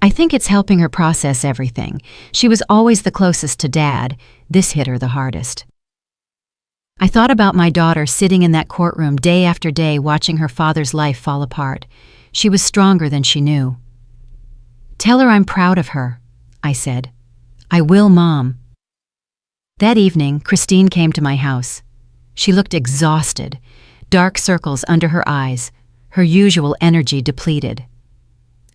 I think it's helping her process everything. She was always the closest to Dad. This hit her the hardest. I thought about my daughter sitting in that courtroom day after day watching her father's life fall apart. She was stronger than she knew. Tell her I'm proud of her, I said. I will, Mom. That evening, Christine came to my house. She looked exhausted, dark circles under her eyes, her usual energy depleted.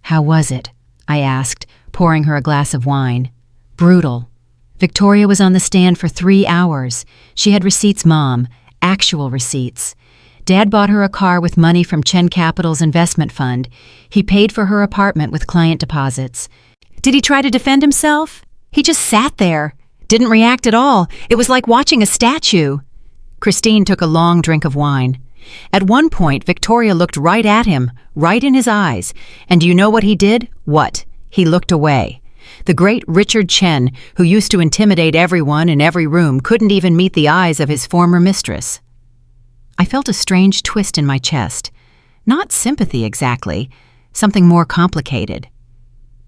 How was it? I asked, pouring her a glass of wine. Brutal. Victoria was on the stand for 3 hours. She had receipts, Mom, actual receipts. Dad bought her a car with money from Chen Capital's investment fund. He paid for her apartment with client deposits. Did he try to defend himself? He just sat there, didn't react at all. It was like watching a statue. Christine took a long drink of wine. At one point, Victoria looked right at him, right in his eyes. And do you know what he did? What? He looked away. The great Richard Chen, who used to intimidate everyone in every room, couldn't even meet the eyes of his former mistress. I felt a strange twist in my chest. Not sympathy exactly, something more complicated.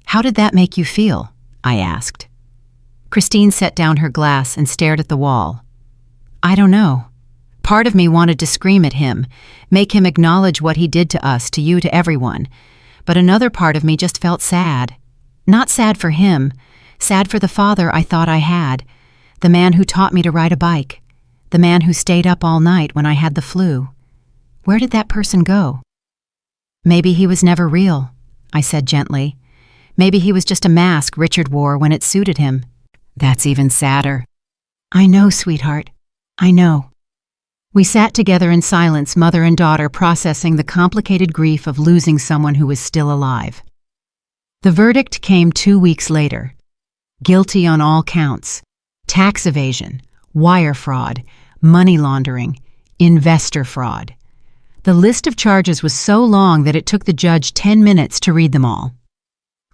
How did that make you feel? I asked. Christine set down her glass and stared at the wall. I don't know. Part of me wanted to scream at him, make him acknowledge what he did to us, to you, to everyone. But another part of me just felt sad. Not sad for him, sad for the father I thought I had, the man who taught me to ride a bike, the man who stayed up all night when I had the flu. Where did that person go? Maybe he was never real, I said gently. Maybe he was just a mask Richard wore when it suited him. That's even sadder. I know, sweetheart. I know. We sat together in silence, mother and daughter, processing the complicated grief of losing someone who was still alive. The verdict came 2 weeks later. Guilty on all counts. Tax evasion, wire fraud, money laundering, investor fraud. The list of charges was so long that it took the judge 10 minutes to read them all.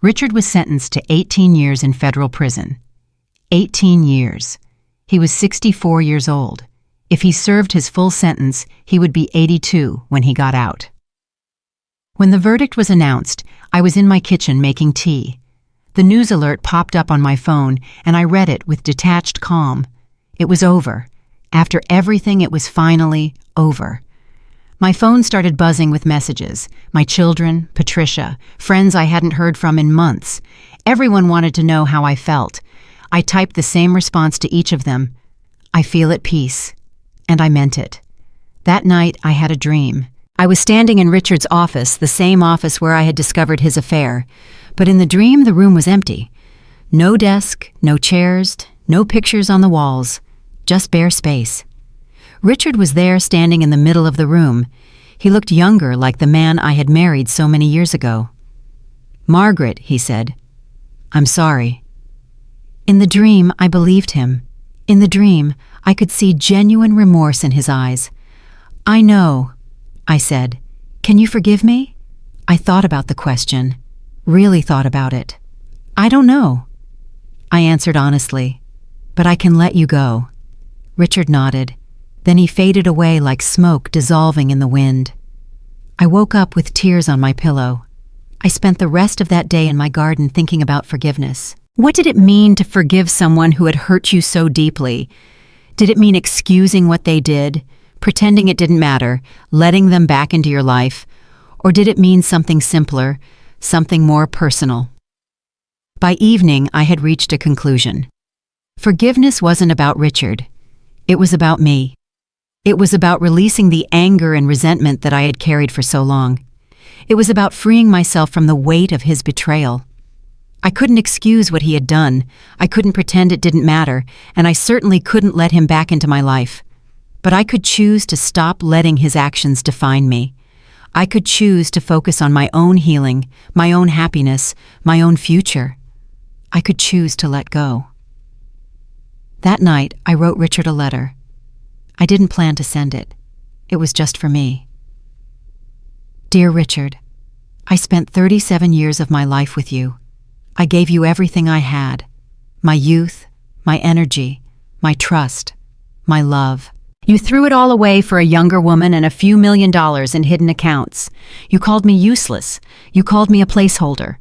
Richard was sentenced to 18 years in federal prison. 18 years. He was 64 years old. If he served his full sentence, he would be 82 when he got out. When the verdict was announced, I was in my kitchen making tea. The news alert popped up on my phone, and I read it with detached calm. It was over. After everything, it was finally over. My phone started buzzing with messages. My children, Patricia, friends I hadn't heard from in months. Everyone wanted to know how I felt. I typed the same response to each of them. I feel at peace. And I meant it. That night, I had a dream. I was standing in Richard's office, the same office where I had discovered his affair. But in the dream, the room was empty. No desk, no chairs, no pictures on the walls, just bare space. Richard was there standing in the middle of the room. He looked younger, like the man I had married so many years ago. "Margaret," he said, "I'm sorry." In the dream, I believed him. In the dream, I could see genuine remorse in his eyes. "I know," I said. "Can you forgive me?" I thought about the question, really thought about it. "I don't know," I answered honestly, "but I can let you go." Richard nodded. Then he faded away like smoke dissolving in the wind. I woke up with tears on my pillow. I spent the rest of that day in my garden thinking about forgiveness. What did it mean to forgive someone who had hurt you so deeply? Did it mean excusing what they did, pretending it didn't matter, letting them back into your life? Or did it mean something simpler, something more personal? By evening, I had reached a conclusion. Forgiveness wasn't about Richard. It was about me. It was about releasing the anger and resentment that I had carried for so long. It was about freeing myself from the weight of his betrayal. I couldn't excuse what he had done. I couldn't pretend it didn't matter, and I certainly couldn't let him back into my life. But I could choose to stop letting his actions define me. I could choose to focus on my own healing, my own happiness, my own future. I could choose to let go. That night, I wrote Richard a letter. I didn't plan to send it. It was just for me. Dear Richard, I spent 37 years of my life with you. I gave you everything I had. My youth, my energy, my trust, my love. You threw it all away for a younger woman and a few $1,000,000 in hidden accounts. You called me useless. You called me a placeholder.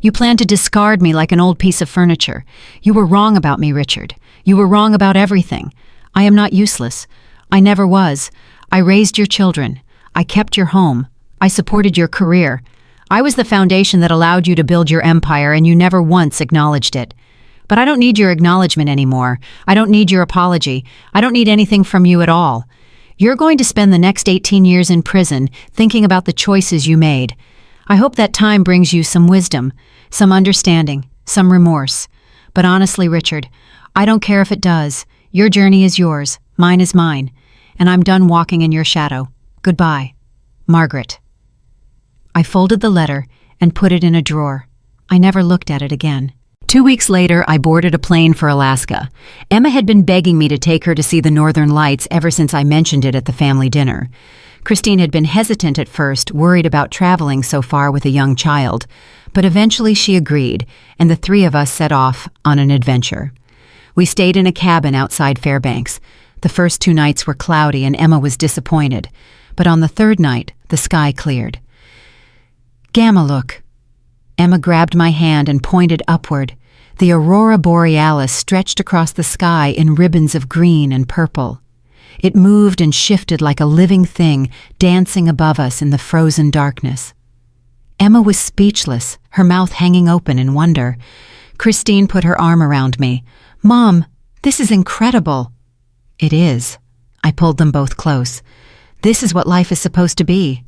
You planned to discard me like an old piece of furniture. You were wrong about me, Richard. You were wrong about everything. I am not useless. I never was. I raised your children. I kept your home. I supported your career. I was the foundation that allowed you to build your empire, and you never once acknowledged it. But I don't need your acknowledgement anymore. I don't need your apology. I don't need anything from you at all. You're going to spend the next 18 years in prison thinking about the choices you made. I hope that time brings you some wisdom, some understanding, some remorse. But honestly, Richard, I don't care if it does. Your journey is yours. Mine is mine. And I'm done walking in your shadow. Goodbye. Margaret. I folded the letter and put it in a drawer. I never looked at it again. 2 weeks later, I boarded a plane for Alaska. Emma had been begging me to take her to see the Northern Lights ever since I mentioned it at the family dinner. Christine had been hesitant at first, worried about traveling so far with a young child, but eventually she agreed, and the three of us set off on an adventure. We stayed in a cabin outside Fairbanks. The first 2 nights were cloudy and Emma was disappointed, but on the third night, the sky cleared. "Gamma, look." Emma grabbed my hand and pointed upward. The aurora borealis stretched across the sky in ribbons of green and purple. It moved and shifted like a living thing, dancing above us in the frozen darkness. Emma was speechless, her mouth hanging open in wonder. Christine put her arm around me. "Mom, this is incredible." "It is." I pulled them both close. "This is what life is supposed to be."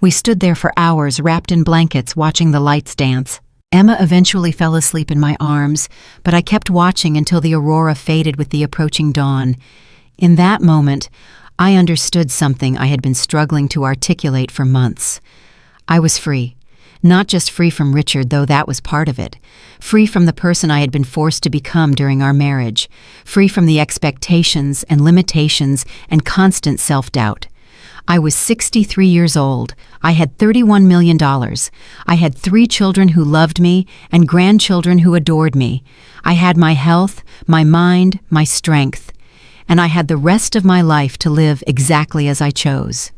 We stood there for hours, wrapped in blankets, watching the lights dance. Emma eventually fell asleep in my arms, but I kept watching until the aurora faded with the approaching dawn. In that moment, I understood something I had been struggling to articulate for months. I was free. Not just free from Richard, though that was part of it. Free from the person I had been forced to become during our marriage. Free from the expectations and limitations and constant self-doubt. I was 63 years old. I had $31 million. I had 3 children who loved me and grandchildren who adored me. I had my health, my mind, my strength. And I had the rest of my life to live exactly as I chose.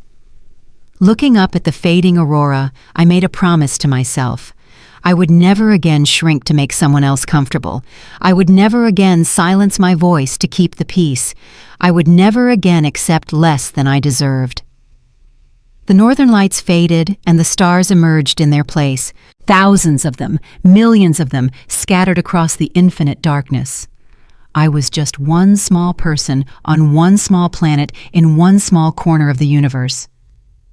Looking up at the fading aurora, I made a promise to myself. I would never again shrink to make someone else comfortable. I would never again silence my voice to keep the peace. I would never again accept less than I deserved. The northern lights faded and the stars emerged in their place, thousands of them, millions of them, scattered across the infinite darkness. I was just one small person on one small planet in one small corner of the universe.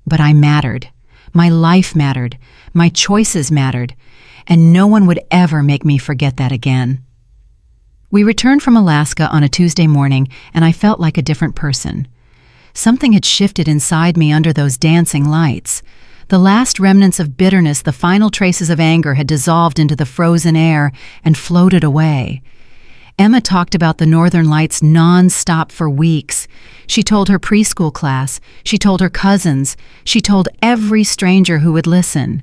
But I mattered. My life mattered. My choices mattered. And no one would ever make me forget that again. We returned from Alaska on a Tuesday morning, and I felt like a different person. Something had shifted inside me under those dancing lights. The last remnants of bitterness, the final traces of anger had dissolved into the frozen air and floated away. Emma talked about the northern lights non-stop for weeks. She told her preschool class. She told her cousins. She told every stranger who would listen.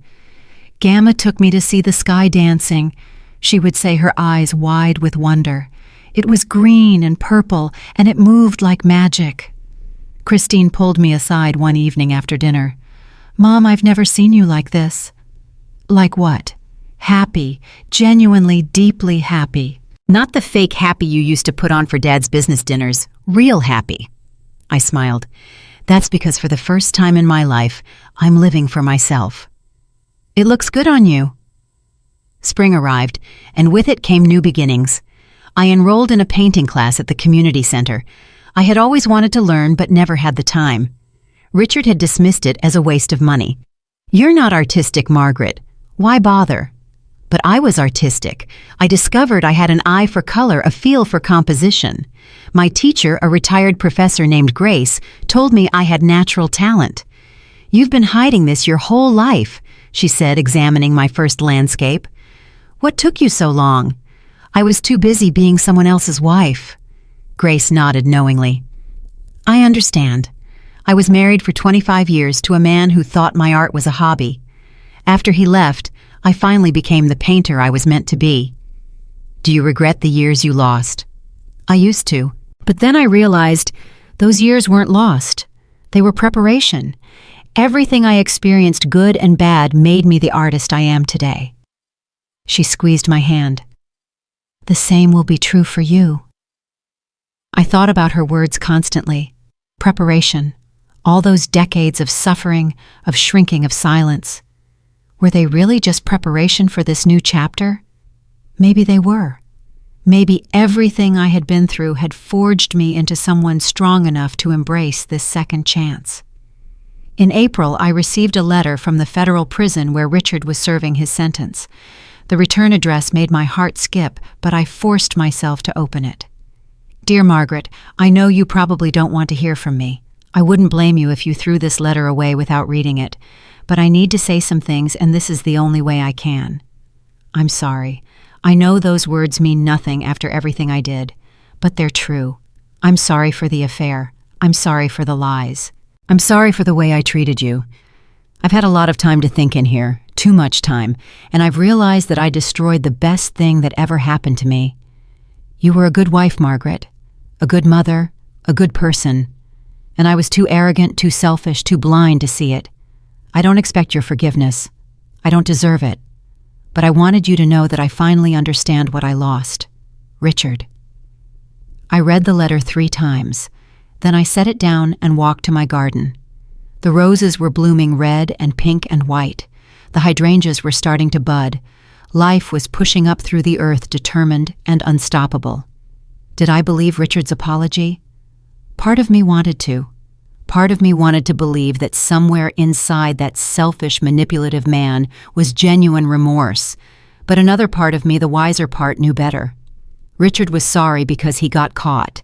Gamma took me to see the sky dancing. She would say, her eyes wide with wonder. It was green and purple, and it moved like magic. Christine pulled me aside one evening after dinner. "Mom, I've never seen you like this." "Like what?" "Happy, genuinely, deeply happy. Not the fake happy you used to put on for Dad's business dinners. Real happy." I smiled. "That's because for the first time in my life, I'm living for myself." "It looks good on you." Spring arrived, and with it came new beginnings. I enrolled in a painting class at the community center. I had always wanted to learn but never had the time. Richard had dismissed it as a waste of money. "You're not artistic, Margaret. Why bother?" But I was artistic. I discovered I had an eye for color, a feel for composition. My teacher, a retired professor named Grace, told me I had natural talent. "You've been hiding this your whole life," she said, examining my first landscape. "What took you so long?" "I was too busy being someone else's wife." Grace nodded knowingly. "I understand. I was married for 25 years to a man who thought my art was a hobby. After he left, I finally became the painter I was meant to be." "Do you regret the years you lost?" "I used to. But then I realized those years weren't lost. They were preparation. Everything I experienced, good and bad, made me the artist I am today." She squeezed my hand. "The same will be true for you." I thought about her words constantly. Preparation. All those decades of suffering, of shrinking, of silence. Were they really just preparation for this new chapter? Maybe they were. Maybe everything I had been through had forged me into someone strong enough to embrace this second chance. In April, I received a letter from the federal prison where Richard was serving his sentence. The return address made my heart skip, but I forced myself to open it. "Dear Margaret, I know you probably don't want to hear from me. I wouldn't blame you if you threw this letter away without reading it, but I need to say some things, and this is the only way I can. I'm sorry. I know those words mean nothing after everything I did, but they're true. I'm sorry for the affair. I'm sorry for the lies. I'm sorry for the way I treated you. I've had a lot of time to think in here, too much time, and I've realized that I destroyed the best thing that ever happened to me. You were a good wife, Margaret, a good mother, a good person, and I was too arrogant, too selfish, too blind to see it. I don't expect your forgiveness. I don't deserve it. But I wanted you to know that I finally understand what I lost. Richard." I read the letter 3 times. Then I set it down and walked to my garden. The roses were blooming red and pink and white. The hydrangeas were starting to bud. Life was pushing up through the earth, determined and unstoppable. Did I believe Richard's apology? Part of me wanted to. Part of me wanted to believe that somewhere inside that selfish, manipulative man was genuine remorse, but another part of me, the wiser part, knew better. Richard was sorry because he got caught.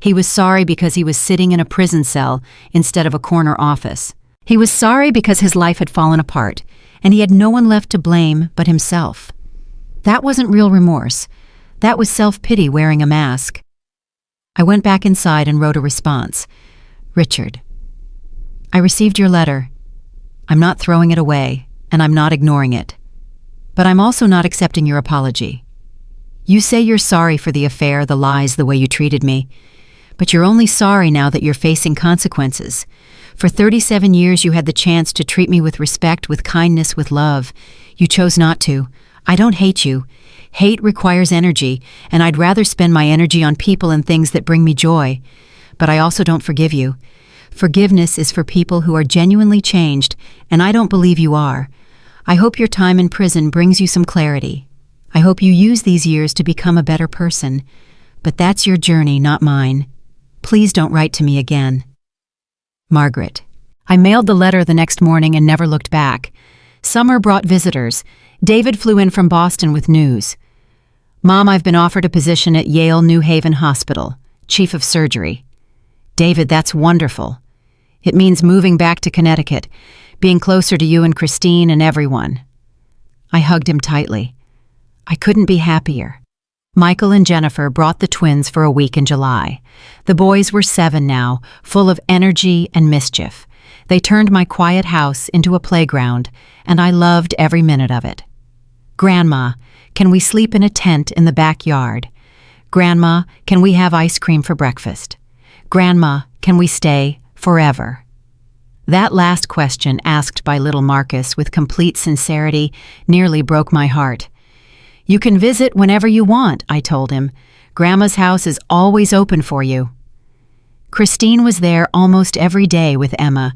He was sorry because he was sitting in a prison cell instead of a corner office. He was sorry because his life had fallen apart, and he had no one left to blame but himself. That wasn't real remorse. That was self-pity wearing a mask. I went back inside and wrote a response. "Richard, I received your letter. I'm not throwing it away, and I'm not ignoring it. But I'm also not accepting your apology. You say you're sorry for the affair, the lies, the way you treated me. But you're only sorry now that you're facing consequences. For 37 years you had the chance to treat me with respect, with kindness, with love. You chose not to. I don't hate you. Hate requires energy, and I'd rather spend my energy on people and things that bring me joy. But I also don't forgive you. Forgiveness is for people who are genuinely changed, and I don't believe you are. I hope your time in prison brings you some clarity. I hope you use these years to become a better person. But that's your journey, not mine. Please don't write to me again. Margaret. I mailed the letter the next morning and never looked back. Summer brought visitors. David flew in from Boston with news. Mom, I've been offered a position at Yale New Haven Hospital, chief of surgery. David, that's wonderful. It means moving back to Connecticut, being closer to you and Christine and everyone. I hugged him tightly. I couldn't be happier. Michael and Jennifer brought the twins for a week in July. The boys were 7 now, full of energy and mischief. They turned my quiet house into a playground, and I loved every minute of it. Grandma, can we sleep in a tent in the backyard? Grandma, can we have ice cream for breakfast? Grandma, can we stay forever? That last question, asked by little Marcus with complete sincerity, nearly broke my heart. You can visit whenever you want, I told him. Grandma's house is always open for you. Christine was there almost every day with Emma.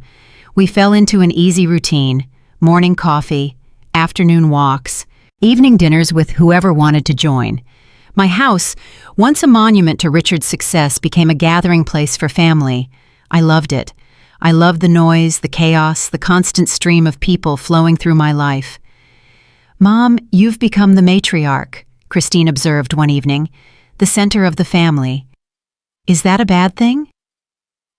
We fell into an easy routine: morning coffee, afternoon walks, evening dinners with whoever wanted to join. My house, once a monument to Richard's success, became a gathering place for family. I loved it. I loved the noise, the chaos, the constant stream of people flowing through my life. Mom, you've become the matriarch, Christine observed one evening, the center of the family. Is that a bad thing?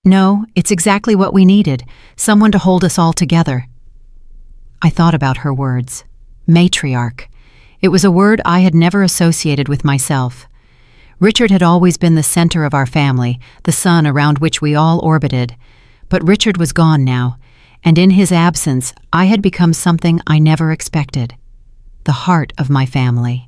No, it's exactly what we needed, someone to hold us all together. I thought about her words. Matriarch. It was a word I had never associated with myself. Richard had always been the center of our family, the sun around which we all orbited. But Richard was gone now, and in his absence, I had become something I never expected. The heart of my family.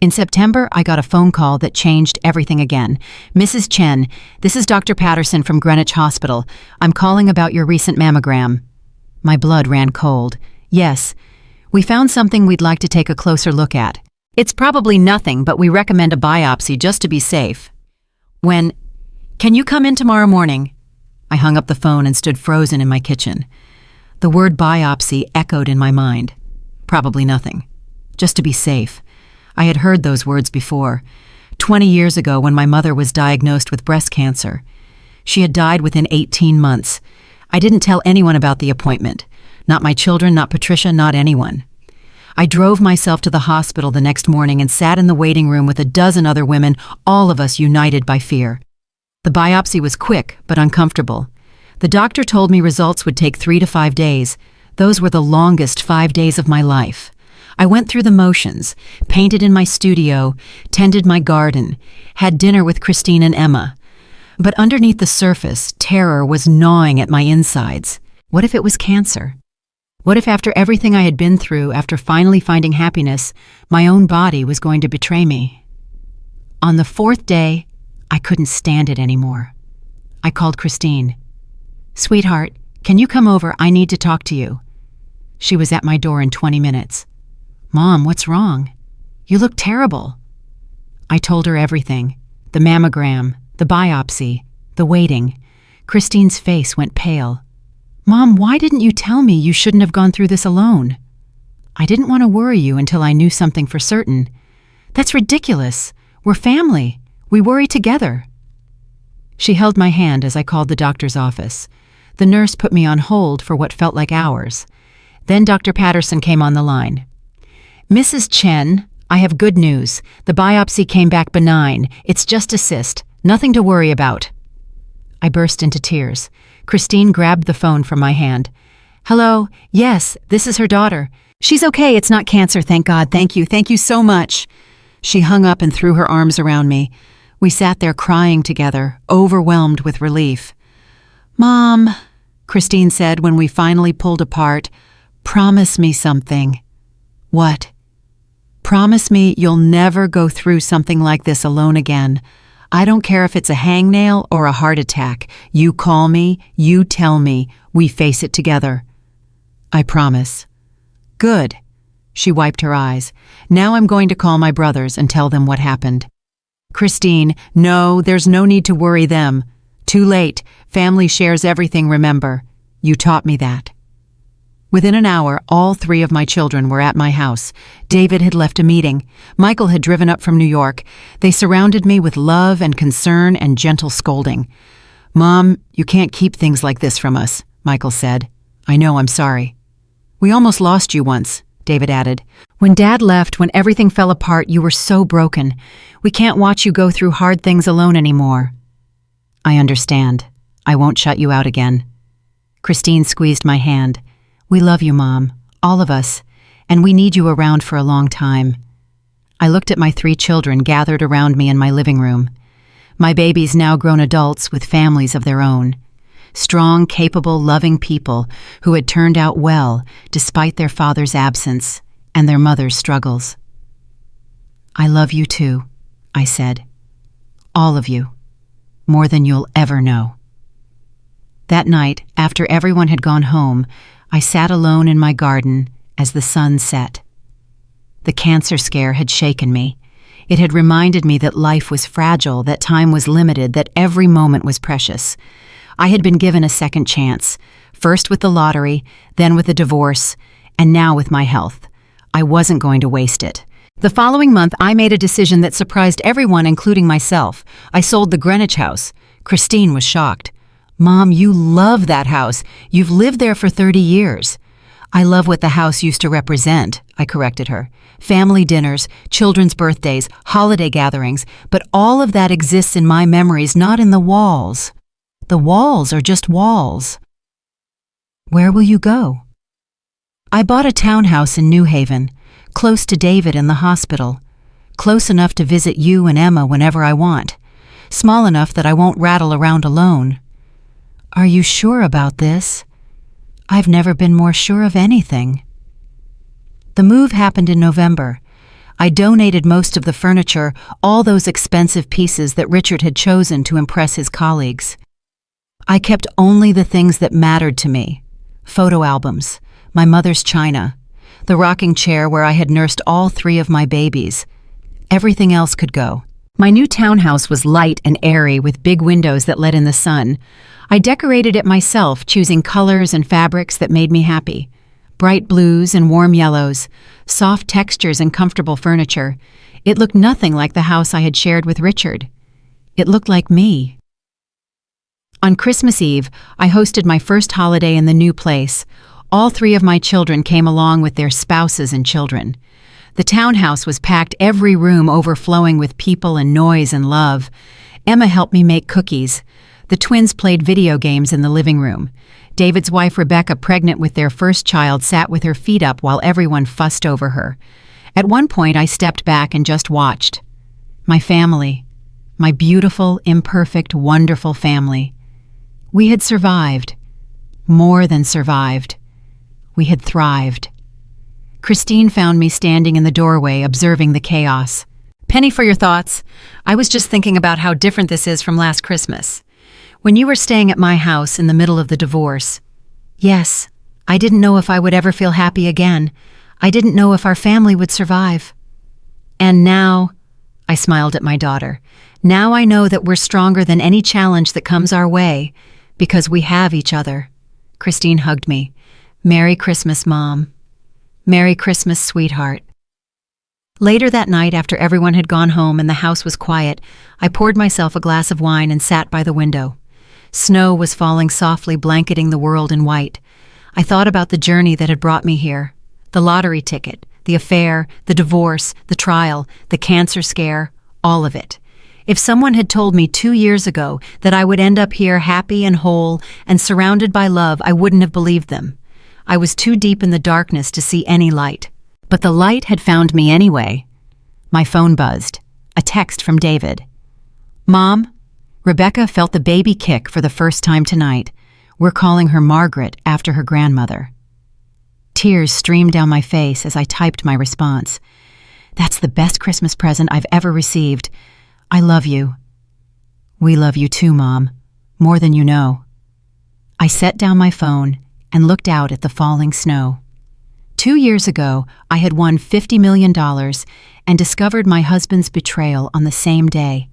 In September, I got a phone call that changed everything again. Mrs. Chen, this is Dr. Patterson from Greenwich Hospital. I'm calling about your recent mammogram. My blood ran cold. Yes, we found something we'd like to take a closer look at. It's probably nothing, but we recommend a biopsy just to be safe. Can you come in tomorrow morning? I hung up the phone and stood frozen in my kitchen. The word biopsy echoed in my mind. Probably nothing. Just to be safe. I had heard those words before, 20 years ago when my mother was diagnosed with breast cancer. She had died within 18 months. I didn't tell anyone about the appointment. Not my children, not Patricia, not anyone. I drove myself to the hospital the next morning and sat in the waiting room with a dozen other women, all of us united by fear. The biopsy was quick, but uncomfortable. The doctor told me results would take 3 to 5 days. Those were the longest 5 days of my life. I went through the motions, painted in my studio, tended my garden, had dinner with Christine and Emma. But underneath the surface, terror was gnawing at my insides. What if it was cancer? What if after everything I had been through, after finally finding happiness, my own body was going to betray me? On the 4th day, I couldn't stand it anymore. I called Christine. Sweetheart, can you come over? I need to talk to you. She was at my door in 20 minutes. Mom, what's wrong? You look terrible. I told her everything. The mammogram, the biopsy, the waiting. Christine's face went pale. Mom, why didn't you tell me you shouldn't have gone through this alone? I didn't want to worry you until I knew something for certain. That's ridiculous. We're family. We worry together. She held my hand as I called the doctor's office. The nurse put me on hold for what felt like hours. Then Dr. Patterson came on the line. Mrs. Chen, I have good news. The biopsy came back benign. It's just a cyst. Nothing to worry about. I burst into tears. Christine grabbed the phone from my hand. Hello, yes, this is her daughter. She's okay, it's not cancer, thank God. Thank you so much. She hung up and threw her arms around me. We sat there crying together, overwhelmed with relief. Mom, Christine said when we finally pulled apart, promise me something. What? Promise me you'll never go through something like this alone again. I don't care if it's a hangnail or a heart attack. You call me, you tell me, we face it together. I promise. Good. She wiped her eyes. Now I'm going to call my brothers and tell them what happened. Christine, no, there's no need to worry them. Too late. Family shares everything, remember. You taught me that. Within an hour, all 3 of my children were at my house. David had left a meeting. Michael had driven up from New York. They surrounded me with love and concern and gentle scolding. "Mom, you can't keep things like this from us," Michael said. "I know, I'm sorry." "We almost lost you once," David added. "When Dad left, when everything fell apart, you were so broken. We can't watch you go through hard things alone anymore." "I understand. I won't shut you out again." Christine squeezed my hand. "We love you, Mom, all of us, and we need you around for a long time." I looked at my 3 children gathered around me in my living room. My babies now grown adults with families of their own. Strong, capable, loving people who had turned out well despite their father's absence and their mother's struggles. "I love you too," I said. "All of you. More than you'll ever know." That night, after everyone had gone home, I sat alone in my garden as the sun set. The cancer scare had shaken me. It had reminded me that life was fragile, that time was limited, that every moment was precious. I had been given a second chance, first with the lottery, then with a divorce, and now with my health. I wasn't going to waste it. The following month, I made a decision that surprised everyone, including myself. I sold the Greenwich house. Christine was shocked. "Mom, you love that house. You've lived there for 30 years. "I love what the house used to represent," I corrected her. "Family dinners, children's birthdays, holiday gatherings, but all of that exists in my memories, not in the walls. The walls are just walls." "Where will you go?" "I bought a townhouse in New Haven, close to David in the hospital, close enough to visit you and Emma whenever I want, small enough that I won't rattle around alone." "Are you sure about this?" "I've never been more sure of anything." The move happened in November. I donated most of the furniture, all those expensive pieces that Richard had chosen to impress his colleagues. I kept only the things that mattered to me. Photo albums, my mother's china, the rocking chair where I had nursed all 3 of my babies. Everything else could go. My new townhouse was light and airy with big windows that let in the sun. I decorated it myself, choosing colors and fabrics that made me happy. Bright blues and warm yellows, soft textures and comfortable furniture. It looked nothing like the house I had shared with Richard. It looked like me. On Christmas Eve, I hosted my first holiday in the new place. All 3 of my children came along with their spouses and children. The townhouse was packed, every room overflowing with people and noise and love. Emma helped me make cookies. The twins played video games in the living room. David's wife Rebecca, pregnant with their first child, sat with her feet up while everyone fussed over her. At one point, I stepped back and just watched. My family. My beautiful, imperfect, wonderful family. We had survived. More than survived. We had thrived. Christine found me standing in the doorway, observing the chaos. "Penny, for your thoughts. I was just thinking about how different this is from last Christmas. When you were staying at my house in the middle of the divorce. Yes, I didn't know if I would ever feel happy again. I didn't know if our family would survive. And now," I smiled at my daughter, "now I know that we're stronger than any challenge that comes our way, because we have each other." Christine hugged me. "Merry Christmas, Mom. Merry Christmas, sweetheart." Later that night, after everyone had gone home and the house was quiet, I poured myself a glass of wine and sat by the window. Snow was falling softly, blanketing the world in white. I thought about the journey that had brought me here. The lottery ticket, the affair, the divorce, the trial, the cancer scare, all of it. If someone had told me 2 years ago that I would end up here happy and whole and surrounded by love, I wouldn't have believed them. I was too deep in the darkness to see any light. But the light had found me anyway. My phone buzzed. A text from David. "Mom, Rebecca felt the baby kick for the first time tonight. We're calling her Margaret after her grandmother." Tears streamed down my face as I typed my response. "That's the best Christmas present I've ever received. I love you." "We love you too, Mom. More than you know." I set down my phone and looked out at the falling snow. 2 years ago, I had won $50 million and discovered my husband's betrayal on the same day.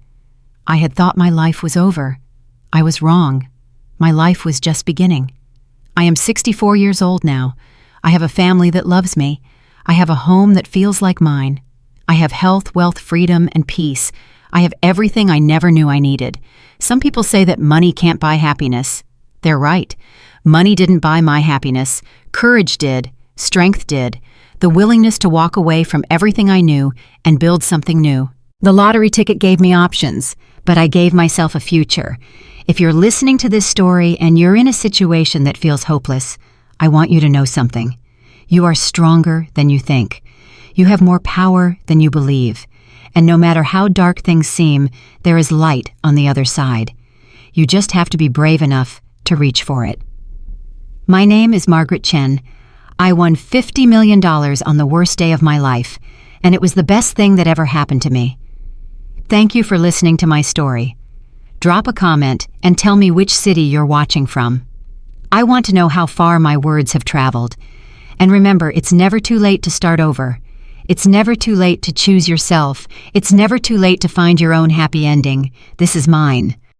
I had thought my life was over. I was wrong. My life was just beginning. I am 64 years old now. I have a family that loves me. I have a home that feels like mine. I have health, wealth, freedom, and peace. I have everything I never knew I needed. Some people say that money can't buy happiness. They're right. Money didn't buy my happiness. Courage did. Strength did. The willingness to walk away from everything I knew and build something new. The lottery ticket gave me options, but I gave myself a future. If you're listening to this story and you're in a situation that feels hopeless, I want you to know something. You are stronger than you think. You have more power than you believe. And no matter how dark things seem, there is light on the other side. You just have to be brave enough to reach for it. My name is Margaret Chen. I won $50 million on the worst day of my life, and it was the best thing that ever happened to me. Thank you for listening to my story. Drop a comment and tell me which city you're watching from. I want to know how far my words have traveled. And remember, it's never too late to start over. It's never too late to choose yourself. It's never too late to find your own happy ending. This is mine.